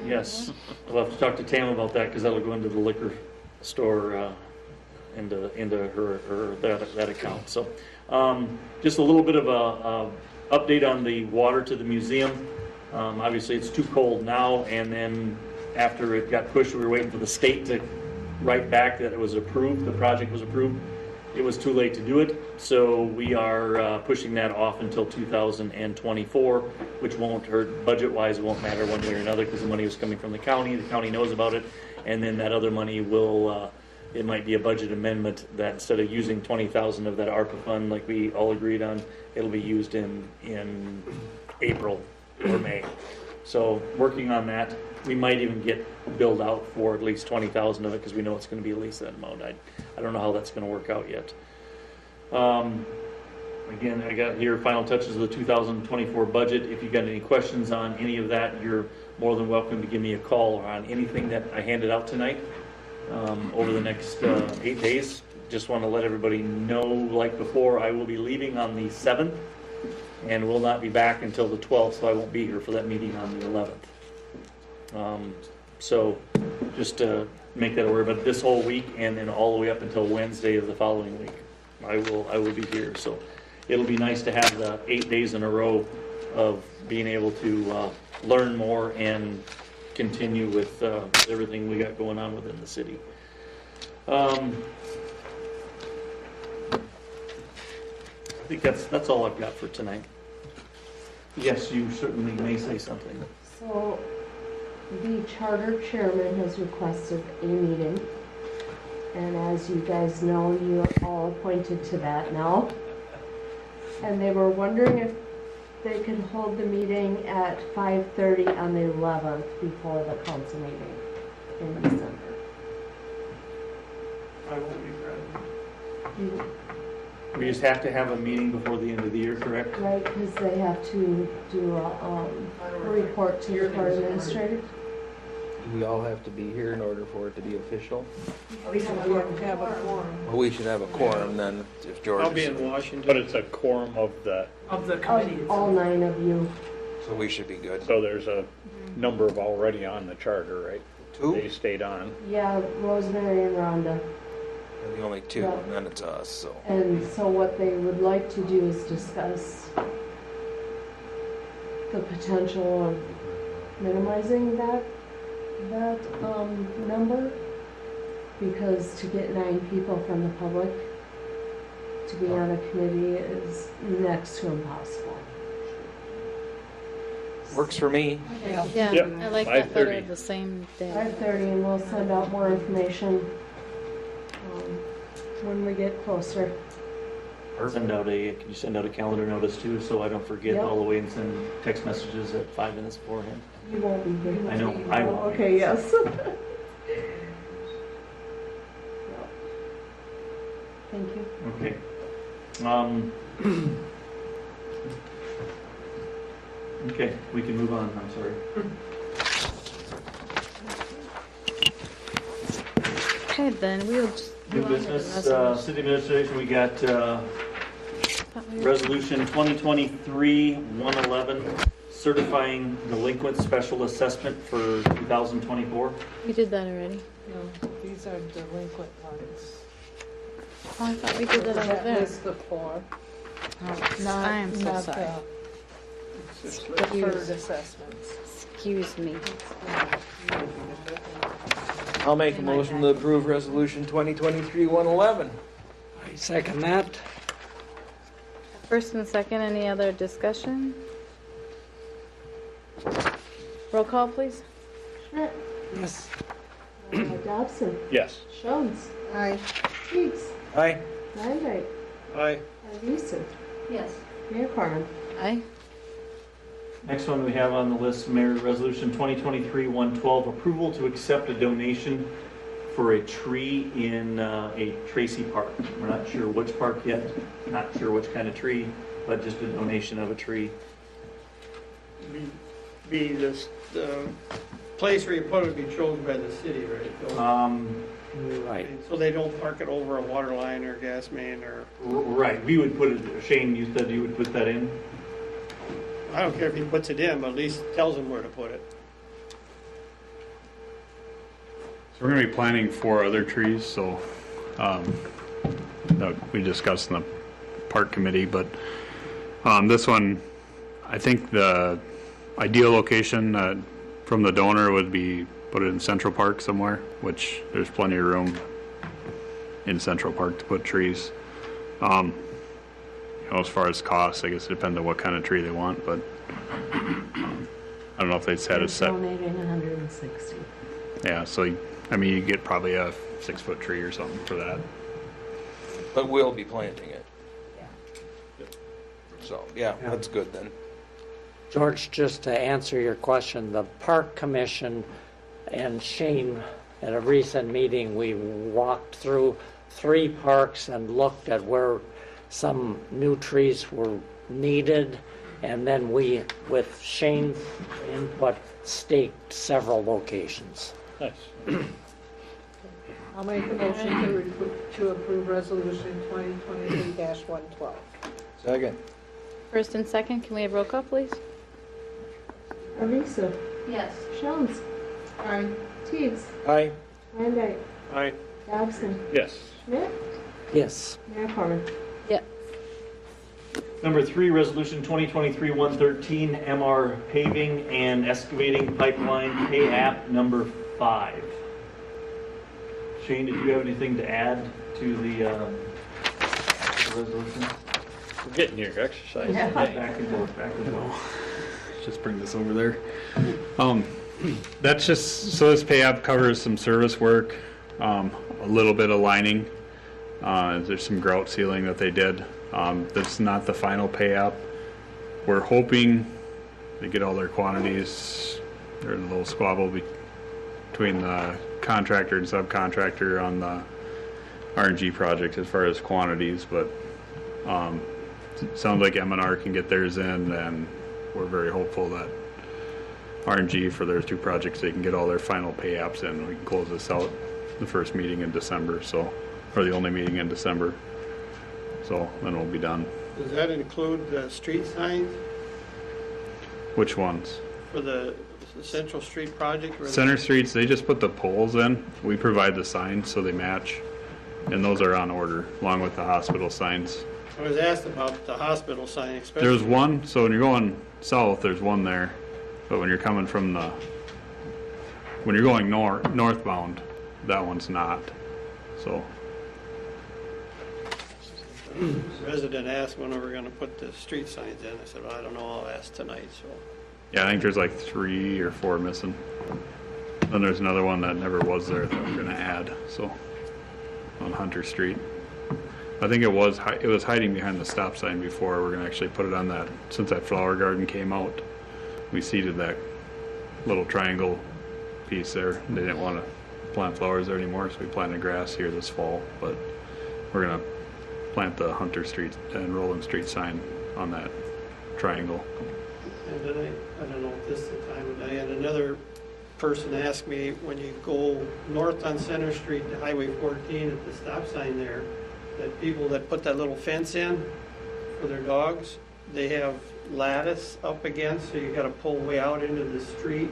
Yes. We'll have to talk to Tam about that because that'll go into the liquor store, into her that account. So, just a little bit of a update on the water to the museum. Obviously, it's too cold now, and then after it got pushed, we were waiting for the state to write back that it was approved. The project was approved. It was too late to do it, so we are pushing that off until 2024, which won't hurt budget-wise. It won't matter one way or another because the money was coming from the county. The county knows about it, and then that other money will. It might be a budget amendment that instead of using 20,000 of that ARPA fund like we all agreed on, it'll be used in April or May. So working on that. We might even get billed out for at least 20,000 of it because we know it's going to be at least that amount. I don't know how that's going to work out yet. Again, I got here final touches of the 2024 budget. If you got any questions on any of that, you're more than welcome to give me a call on anything that I handed out tonight over the next 8 days. Just want to let everybody know, like before, I will be leaving on the 7th and will not be back until the 12th, so I won't be here for that meeting on the 11th. So just to make that aware, but this whole week and then all the way up until Wednesday of the following week, I will be here. So it'll be nice to have the 8 days in a row of being able to learn more and continue with everything we got going on within the city. I think that's all I've got for tonight. Yes, you certainly may say something. So, the charter chairman has requested a meeting, and as you guys know, you are all appointed to that now. And they were wondering if they could hold the meeting at 5:30 on the 11th before the council meeting in December. I won't be present. We just have to have a meeting before the end of the year, correct? Right, because they have to do a report to the court administrator. We all have to be here in order for it to be official. We have a quorum. Well, we should have a quorum then if George. I'll be in Washington. But it's a quorum of the, Of the committee. Of all 9 of you. So we should be good. so there's a number of already on the charter, right? 2? They stayed on. Yeah, Rosemary and Rhonda. And the only 2, Yeah. and then it's us, so. And so what they would like to do is discuss the potential of minimizing that number, because to get 9 people from the public to be on a committee is next to impossible. Works for me. Yeah, Yep, I like that better 5:30. the same day. 5:30, and we'll send out more information when we get closer. Can you send out a calendar notice too, so I don't forget Yep. all the way and send text messages at 5 minutes beforehand? You won't be here. I know, I won't. Okay, yes. Thank you. Okay. Okay, we can move on, I'm sorry. Okay, then we'll just New move on to the business, resolution. city administration, we got Thought we were- resolution 2023-111, certifying delinquent special assessment for 2024. We did that already. No, these are delinquent ones. Oh, I thought we did that over That there. was the 4. I am so Not sorry. the deferred assessments. Excuse me. I'll make a motion to approve resolution 2023-111. I second that. First and second, any other discussion? Roll call, please. Schmidt, Yes. Dobson, Yes. Jones, Aye. Teagues, Aye. Randall, Aye. Arvizo, Yes. Mayor Carmen. Aye. Next one we have on the list, Mayor, resolution 2023-112, approval to accept a donation for a tree in a Tracy park. We're not sure which park yet, not sure which kind of tree, but just a donation of a tree. Be this, the place where you put it would be chosen by the city, right? Right. So they don't park it over a water line or gas main or, Right, we would put it, Shane, you said you would put that in? I don't care if he puts it in, but at least tells them where to put it. So we're gonna be planting 4 other trees, so, that we discussed in the park committee, but, this one, I think the ideal location, from the donor would be put it in Central Park somewhere, which there's plenty of room in Central Park to put trees. As far as cost, I guess it depends on what kind of tree they want, but, I don't know if they set a set. Donating 160. Yeah, so, I mean, you get probably a 6-foot tree or something for that. But we'll be planting it. So, yeah, that's good then. George, just to answer your question, the Park Commission and Shane, at a recent meeting, we walked through 3 parks and looked at where some new trees were needed, and then we, with Shane's input, staked several locations. Nice. I'll make a motion to approve resolution 2023-112. Second. First and second, can we have roll call, please? Arvizo, Yes. Jones, Aye. Teagues, Aye. Randall, Aye. Dobson, Yes. Schmidt, Yes. Mayor Carmen. Yep. Number 3, Resolution 2023-113, MR Paving and Excavating Pipeline Pay App number 5. Shane, did you have anything to add to the resolution? We're getting your exercise. Yeah. Back and forth. Just bring this over there. That's just, so this pay app covers some service work, a little bit of lining. There's some grout sealing that they did. That's not the final pay app. We're hoping they get all their quantities. There's a little squabble between the contractor and subcontractor on the RNG project as far as quantities, but it sounds like M&R can get theirs in, and we're very hopeful that RNG for their 2 projects, they can get all their final pay apps in. We can close this out the first meeting in December, or the only meeting in December. So then we'll be done. Does that include the street signs Which ones? for the Central Street project? Center Streets, they just put the poles in. We provide the signs so they match. And those are on order, along with the hospital signs. I was asked about the hospital sign, especially. There's one, so when you're going south, there's one there. But when you're coming from when you're going northbound, that one's not. So, Resident asked when we were going to put the street signs in. I said, well, I don't know, I'll ask tonight, so. yeah, I think there's like 3 or 4 missing. Then there's another one that never was there that we're gonna add, so, on Hunter Street. I think it was hiding behind the stop sign before. We're gonna actually put it on that, since that flower garden came out. We seeded that little triangle piece there. They didn't wanna plant flowers there anymore, so we planted grass here this fall, but we're gonna plant the Hunter Street and Roland Street sign on that triangle. And then I don't know if this is the time of day, and another person asked me, when you go north on Center Street to Highway 14 at the stop sign there, that people that put that little fence in for their dogs, they have lattice up against, so you gotta pull way out into the street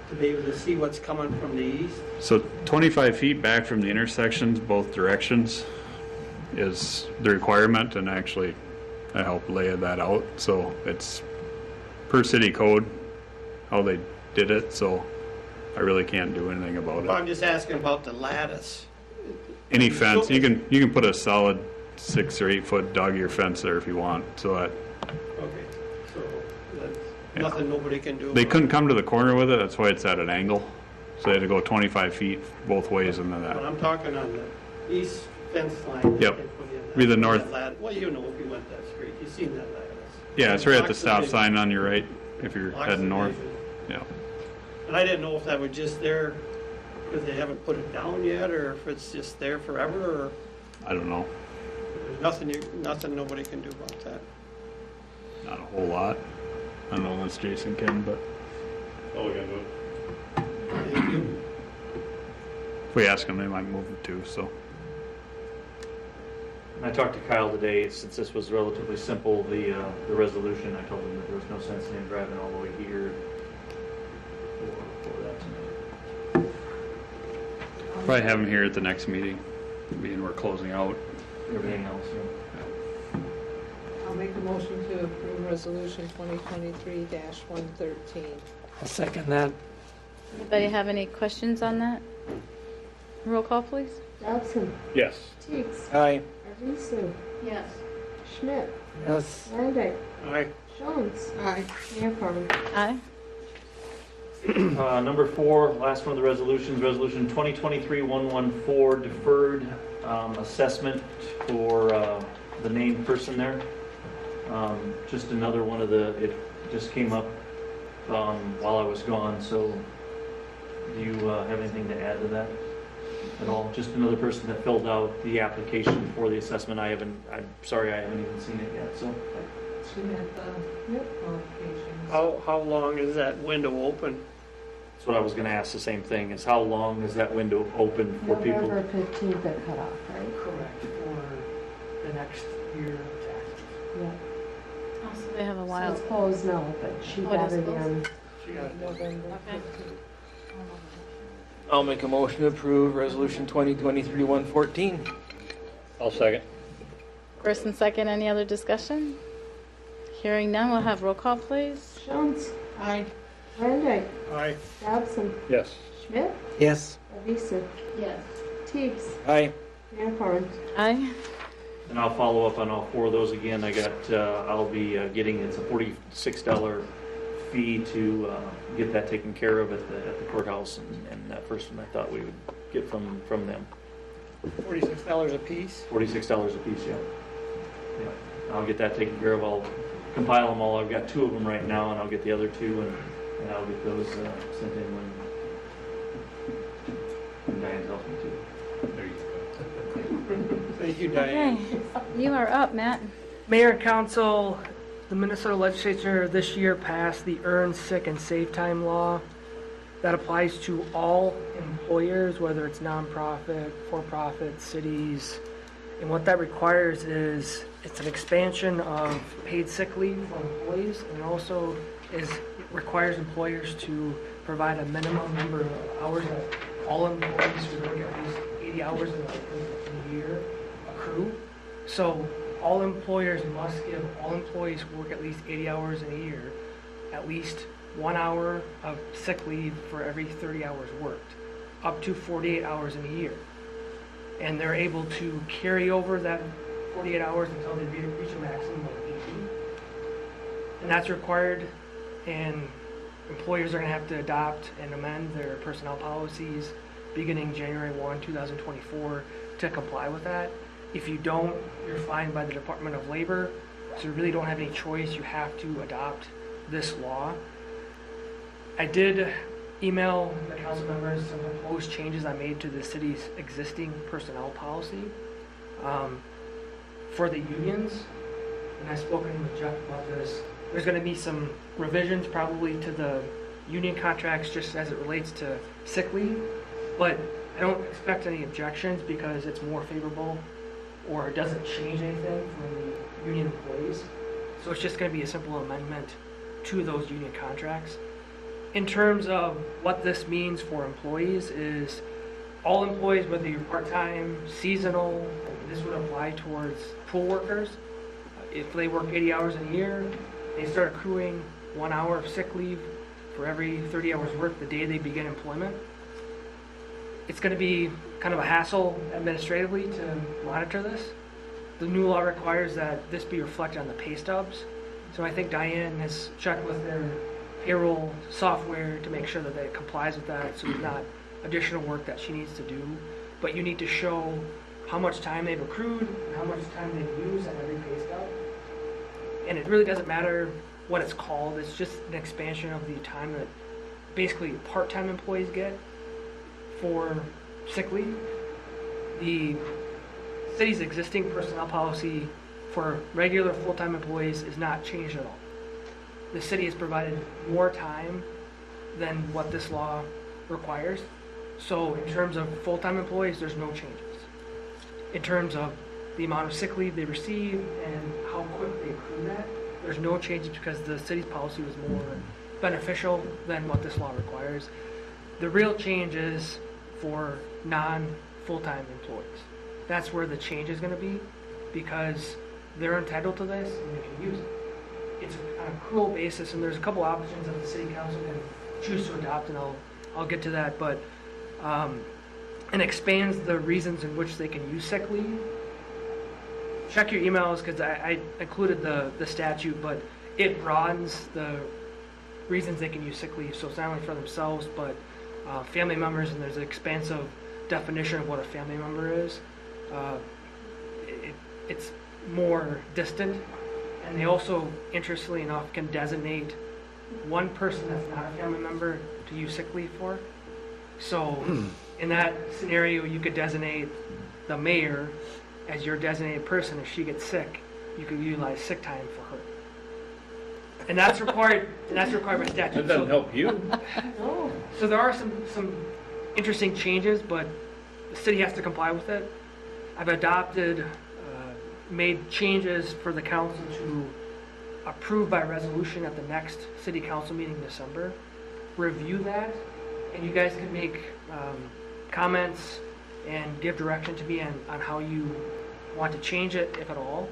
to be able to see what's coming from the east. So 25 feet back from the intersections, both directions, is the requirement, and actually I helped lay that out. So it's per city code how they did it, so I really can't do anything about Well, I'm it. just asking about the lattice. Any fence, you can put a solid 6 or 8 foot dog ear fence there if you want, so that Okay, so that's Yeah. nothing nobody can do. they about couldn't come to the corner with it. That's why it's at an angle. So they had to go 25 feet both ways into But that. I'm talking on the east fence line. that Yep. they put in, Be the that north. Well, you know, if you went that street, you've seen that lattice. Yeah, it's right at the Blocks stop division. sign on your right if you're Blocks heading north. division. Yeah. And I didn't know if that was just there because they haven't put it down yet, or if it's just there forever, or I don't know. there's nothing nobody can do about that. Not a whole lot. I don't know unless Jason can, but Oh, we gotta do it. Thank you. if we ask them, they might move it too, so. I talked to Kyle today, since this was relatively simple, the resolution, I told him that there was no sense in him driving all the way here for that tonight. Probably have them here at the next meeting, being we're closing out. Everything else, yeah. I'll make a motion to approve resolution 2023-113. I'll second that. Anybody have any questions on that? Roll call, please. Dobson, Yes. Teagues, Aye. Arvisu, Yes. Schmidt, Yes. Landeck, All right, Jones, Aye. Mayor Carmen. Aye. Number 4, last one of the resolutions, Resolution 2023-114, deferred assessment for the named person there. Just another one of it just came up while I was gone, so do you have anything to add to that at all? Just another person that filled out the application for the assessment. I'm sorry, I haven't even seen it yet, so. She had the qualifications. how long is that window open? That's what I was gonna ask, the same thing, is how long is that window open for people? November 15th, the cutoff, right? Correct, for the next year of taxes. Yeah. Oh, so they have a So while. it's closed now, but she Oh, it got is it closed? in. She got it. November Okay. 15th. I'll make a motion to approve resolution 2023-114. I'll second. First and second, any other discussion? Hearing none, we'll have roll call, please. Jones, Aye. Randike, Aye. Dobson, Yes. Schmidt, Yes. Avisa, Yes. Teagues, Aye. Mayor Corrin. Aye. And I'll follow up on all four of those again. I'll be getting, it's a $46 fee to get that taken care of at the courthouse. And that first one I thought we would get from them. $46 a piece? $46 a piece, yeah. Yeah. I'll get that taken care of. I'll compile them all. I've got 2 of them right now, and I'll get the other 2, and I'll get those sent in when Diane tells me to. There you go. Thank you, Diane. Okay, you are up, Matt. Mayor and council, the Minnesota legislature this year passed the Earn Sick and Save Time law. That applies to all employers, whether it's nonprofit, for-profit, cities. And what that requires is, it's an expansion of paid sick leave for employees, and also requires employers to provide a minimum number of hours that all employees who work at least 80 hours in a year accrue. So all employers must give all employees who work at least 80 hours in a year at least 1 hour of sick leave for every 30 hours worked, up to 48 hours in a year. And they're able to carry over that 48 hours until they reach a maximum of 80. And that's required, and employers are going to have to adopt and amend their personnel policies beginning January 1, 2024 to comply with that. If you don't, you're fined by the Department of Labor, so you really don't have any choice. You have to adopt this law. I did email the council members some proposed changes I made to the city's existing personnel policy for the unions, and I've spoken with Jeff about this. There's going to be some revisions probably to the union contracts just as it relates to sick leave, but I don't expect any objections because it's more favorable or it doesn't change anything for the union employees. So it's just going to be a simple amendment to those union contracts. In terms of what this means for employees is all employees, whether you're part-time, seasonal, this would apply towards pool workers. If they work 80 hours in a year, they start accruing 1 hour of sick leave for every 30 hours worked the day they begin employment. It's going to be kind of a hassle administratively to monitor this. The new law requires that this be reflected on the pay stubs. So I think Diane has checked with their payroll software to make sure that it complies with that, so there's not additional work that she needs to do. But you need to show how much time they've accrued and how much time they've used on every pay stub. And it really doesn't matter what it's called. It's just an expansion of the time that basically part-time employees get for sick leave. The city's existing personnel policy for regular full-time employees is not changed at all. The city has provided more time than what this law requires. So in terms of full-time employees, there's no changes. In terms of the amount of sick leave they receive and how quick they accrue that, there's no changes because the city's policy was more beneficial than what this law requires. The real change is for non-full-time employees. That's where the change is going to be because they're entitled to this and they can use it. It's on an accrual basis, and there's a couple options that the city council can choose to adopt, and I'll get to that, but and expands the reasons in which they can use sick leave. Check your emails because I included the statute, but it broadens the reasons they can use sick leave, so it's not only for themselves, but family members, and there's an expansive definition of what a family member is. It's more distant. And they also, interestingly enough, can designate one person that's not a family member to use sick leave for. So in that scenario, you could designate the mayor as your designated person. If she gets sick, you could utilize sick time for her. And that's required. And that's required by statute. That doesn't help you. No. So there are some interesting changes, but the city has to comply with it. I've made changes for the council to approve by resolution at the next city council meeting in December. Review that, and you guys can make comments and give direction to me on how you want to change it, if at all.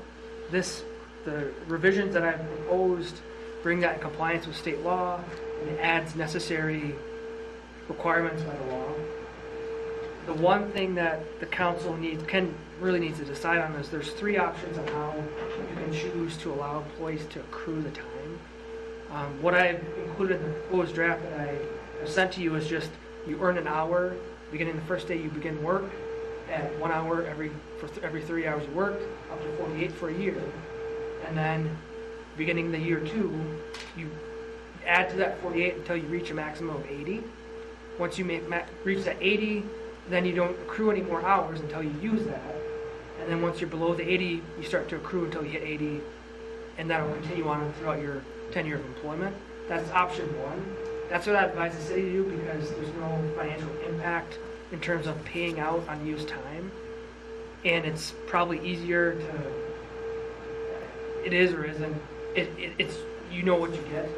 This the revisions that I've proposed bring that in compliance with state law, and it adds necessary requirements by the law. The one thing that the council really needs to decide on is there's 3 options on how you can choose to allow employees to accrue the time. What I've included in the proposed draft that I have sent to you is just you earn an hour beginning the first day you begin work at 1 hour for every 3 hours of work, up to 48 for a year. And then beginning the year 2, you add to that 48 until you reach a maximum of 80. Once you reach that 80, then you don't accrue any more hours until you use that. And then once you're below the 80, you start to accrue until you hit 80, and that'll continue on throughout your tenure of employment. That's option 1. That's what I advise the city to do because there's no financial impact in terms of paying out unused time. And it's probably easier to, it is or isn't, it's you know what you get.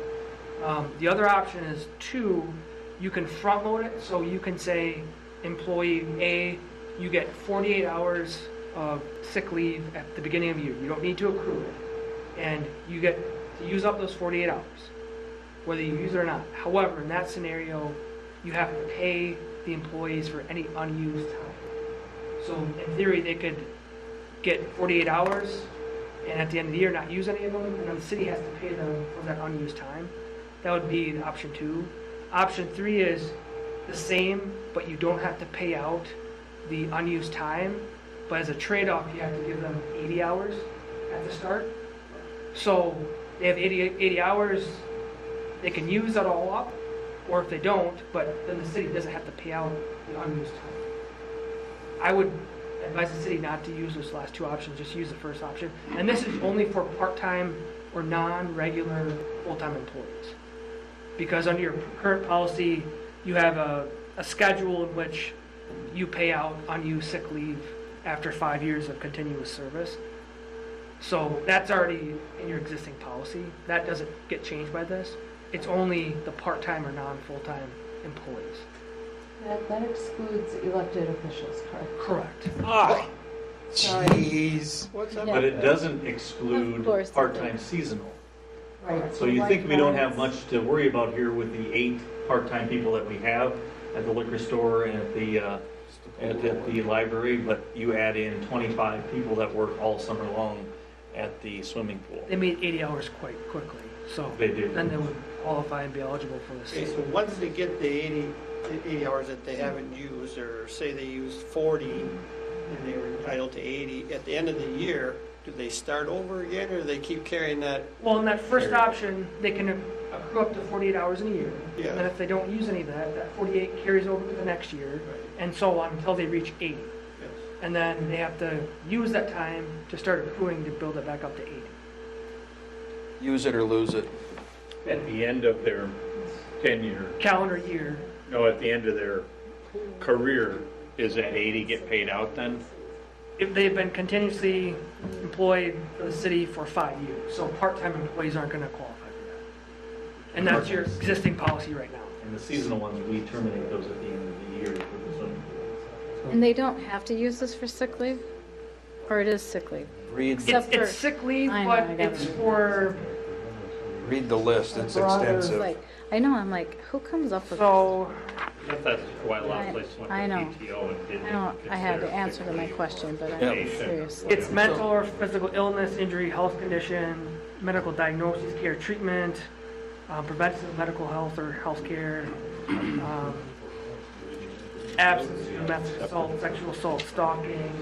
The other option is 2, you can front load it, so you can say, employee A, you get 48 hours of sick leave at the beginning of the year. You don't need to accrue it. And you get to use up those 48 hours, whether you use it or not. However, in that scenario, you have to pay the employees for any unused time. So in theory, they could get 48 hours and at the end of the year not use any of them, and then the city has to pay them for that unused time. That would be option 2. Option 3 is the same, but you don't have to pay out the unused time. But as a trade-off, you have to give them 80 hours at the start. So they have 80 hours, they can use that all up, or if they don't, but then the city doesn't have to pay out the unused time. I would advise the city not to use those last 2 options, just use the first option. And this is only for part-time or non-regular full-time employees. Because under your current policy, you have a schedule in which you pay out unused sick leave after 5 years of continuous service. So that's already in your existing policy. That doesn't get changed by this. It's only the part-time or non-full-time employees. That excludes elected officials, correct? Correct. Ah, Sorry. jeez. What's up? But it doesn't exclude Of course it part-time does. seasonal. Right. So you think we don't have lifeguards. much to worry about here with the 8 part-time people that we have at the liquor store and at the library, but you add in 25 people that work all summer long at the swimming pool. They made 80 hours quite quickly, so They do. then they would qualify and be eligible for this. Okay, so once they get the 80 hours that they haven't used, or say they used 40 and they were entitled to 80, at the end of the year, do they start over again, or do they keep carrying that? Well, in that first option, they can accrue up to 48 hours in a year. Yeah. And then if they don't use any of that, that 48 carries over to the next year, and so on until they reach 80. Yes. And then they have to use that time to start accruing to build it back up to 80. Use it or lose it. At the end of their tenure, Calendar year, no, at the end of their career, is that 80 get paid out then? if they've been continuously employed for the city for 5 years. So part-time employees aren't going to qualify for that. And that's your existing policy right now. And the seasonal ones, we terminate those at the end of the year for the swimming pool. And they don't have to use this for sick leave? Or it is sick leave? Read, Except It's sick leave, I know, but I got it's it. for, read the list, it's Broader, It's extensive. like, I know, I'm like, who comes up with this? so, That's why a lot of places went I to know. PTO and didn't. I know, I had to consider answer to sick my leave question, but Yeah. I'm serious. it's mental or physical illness, injury, health condition, medical diagnosis, care, treatment, preventative medical health or health care, absence of domestic assault, sexual assault, stalking,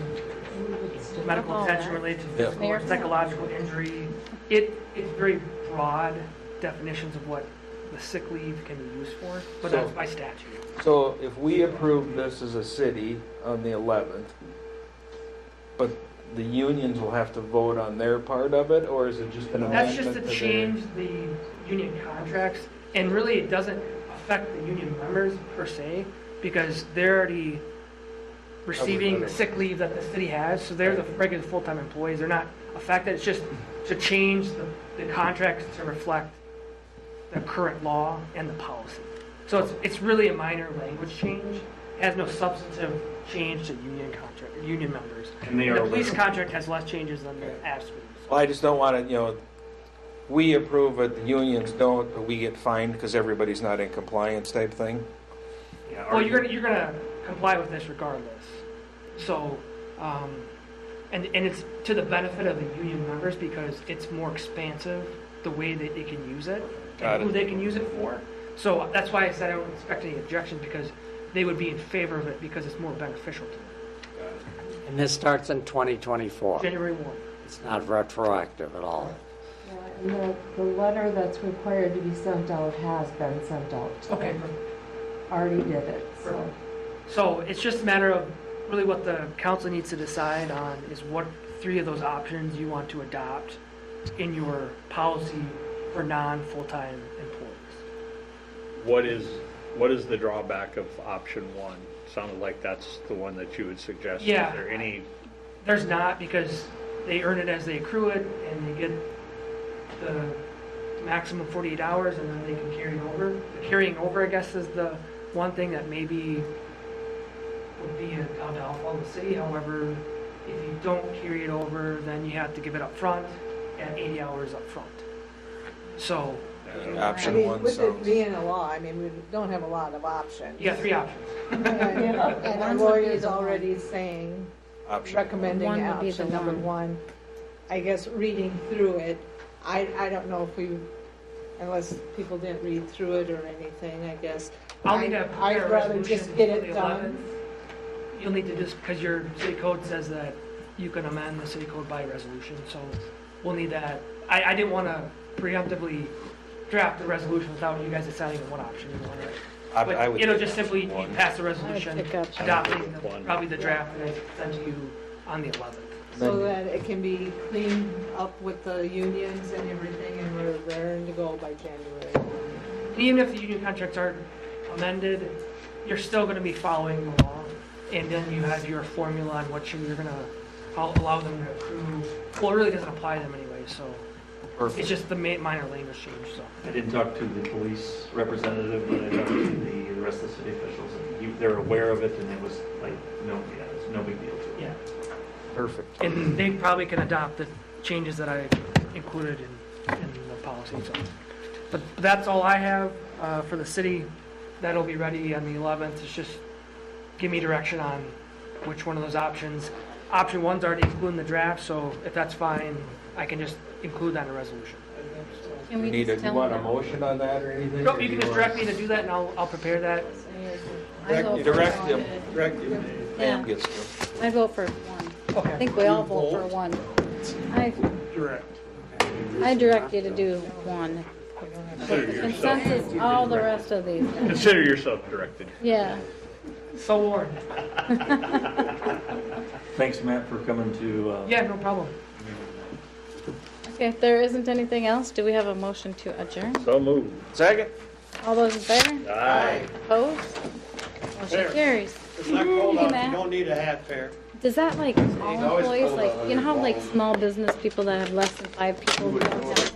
medical All attention that. related to Yeah. physical or psychological injury. It's very broad definitions of what the sick leave can be used for, but that's So- by statute. So if we approve this as a city on the 11th, but the unions will have to vote on their part of it, or is it just an amendment That's just to their- change the union contracts, and really it doesn't affect the union members per se, because they're already receiving the sick leave that the city has, so they're the regular full-time employees, they're not affected, it's just to change the contracts to reflect the current law and the policy. So it's really a minor language change, it has no substantive change to union contract, union members. And they are The police aware. contract has less changes than the ASP. Well, I just don't want to, we approve it, the unions don't, but we get fined because everybody's not in compliance type thing. Yeah, Well, you're gonna comply with this regardless. So, and it's to the benefit of the union members because it's more expansive the way that they can use it Got and who it. they can use it for. So that's why I said I don't expect any objections because they would be in favor of it because it's more beneficial to them. And this starts in 2024. January 1. It's not retroactive at all. Yeah, and the letter that's required to be sent out has been sent out. Okay. Already did it, so. So it's just a matter of really what the council needs to decide on is what 3 of those options you want to adopt in your policy for non-full-time employees. What is the drawback of option 1? Sounded like that's the one that you would suggest. Yeah. Is there any? There's not because they earn it as they accrue it and they get the maximum 48 hours and then they can carry over. The carrying over, I guess, is the one thing that maybe would be a downfall of the city. However, if you don't carry it over, then you have to give it up front at 80 hours up front. So, Option one With it sounds. being a law, we don't have a lot of options. you got 3 options. And our One would be lawyer's the one. already saying, Option recommending One would be the option number one. 1. I guess reading through it, I don't know if unless people didn't read through it or anything, I guess. I'll need to prepare I'd a rather resolution just get for it the done. 11th. You'll need to just, because your city code says that you can amend the city code by resolution, so we'll need that. I didn't want to preemptively draft the resolution without you guys deciding on what option you want. I But would it'll think just simply be one. pass the resolution, pick up. adopting One. probably the draft that I sent to you on the 11th. So that it can be cleaned up with the unions and everything, and we're raring to go by January. And even if the union contracts aren't amended, you're still going to be following the law. And then you have your formula on what you're going to allow them to accrue. Well, it really doesn't apply to them anyway, so Perfect. it's just the minor language change, so. I didn't talk to the police representative, but I talked to the rest of the city officials, and they're aware of it, and it was like, it's no big deal to them. Yeah. Perfect. And they probably can adopt the changes that I included in the policy, so. But that's all I have for the city. That'll be ready on the 11th. It's just give me direction on which one of those options. Option 1's already included in the draft, so if that's fine, I can just include that in a resolution. Can we Do just you tell want a them? motion on that or anything? Nope, or you do can just want- direct me to do that, and I'll prepare that. I vote for Direct one. him. Direct you. Yeah, Pam gets to. I vote for 1. Okay. I think we all vote for 1. I direct you to do 1. Consider The yourself. consensus, all the rest of these. Consider yourself directed. Yeah. So warned. Thanks, Matt, for coming to. Yeah, no problem. Okay, if there isn't anything else, do we have a motion to adjourn? So moved. Second? All those in favor? Aye. Opposed? Motion carries. It's not cold Hey, out, Matt. you don't need a hat, Fair. Does that like all employees, like, you know how like small business people that have less than 5 people don't have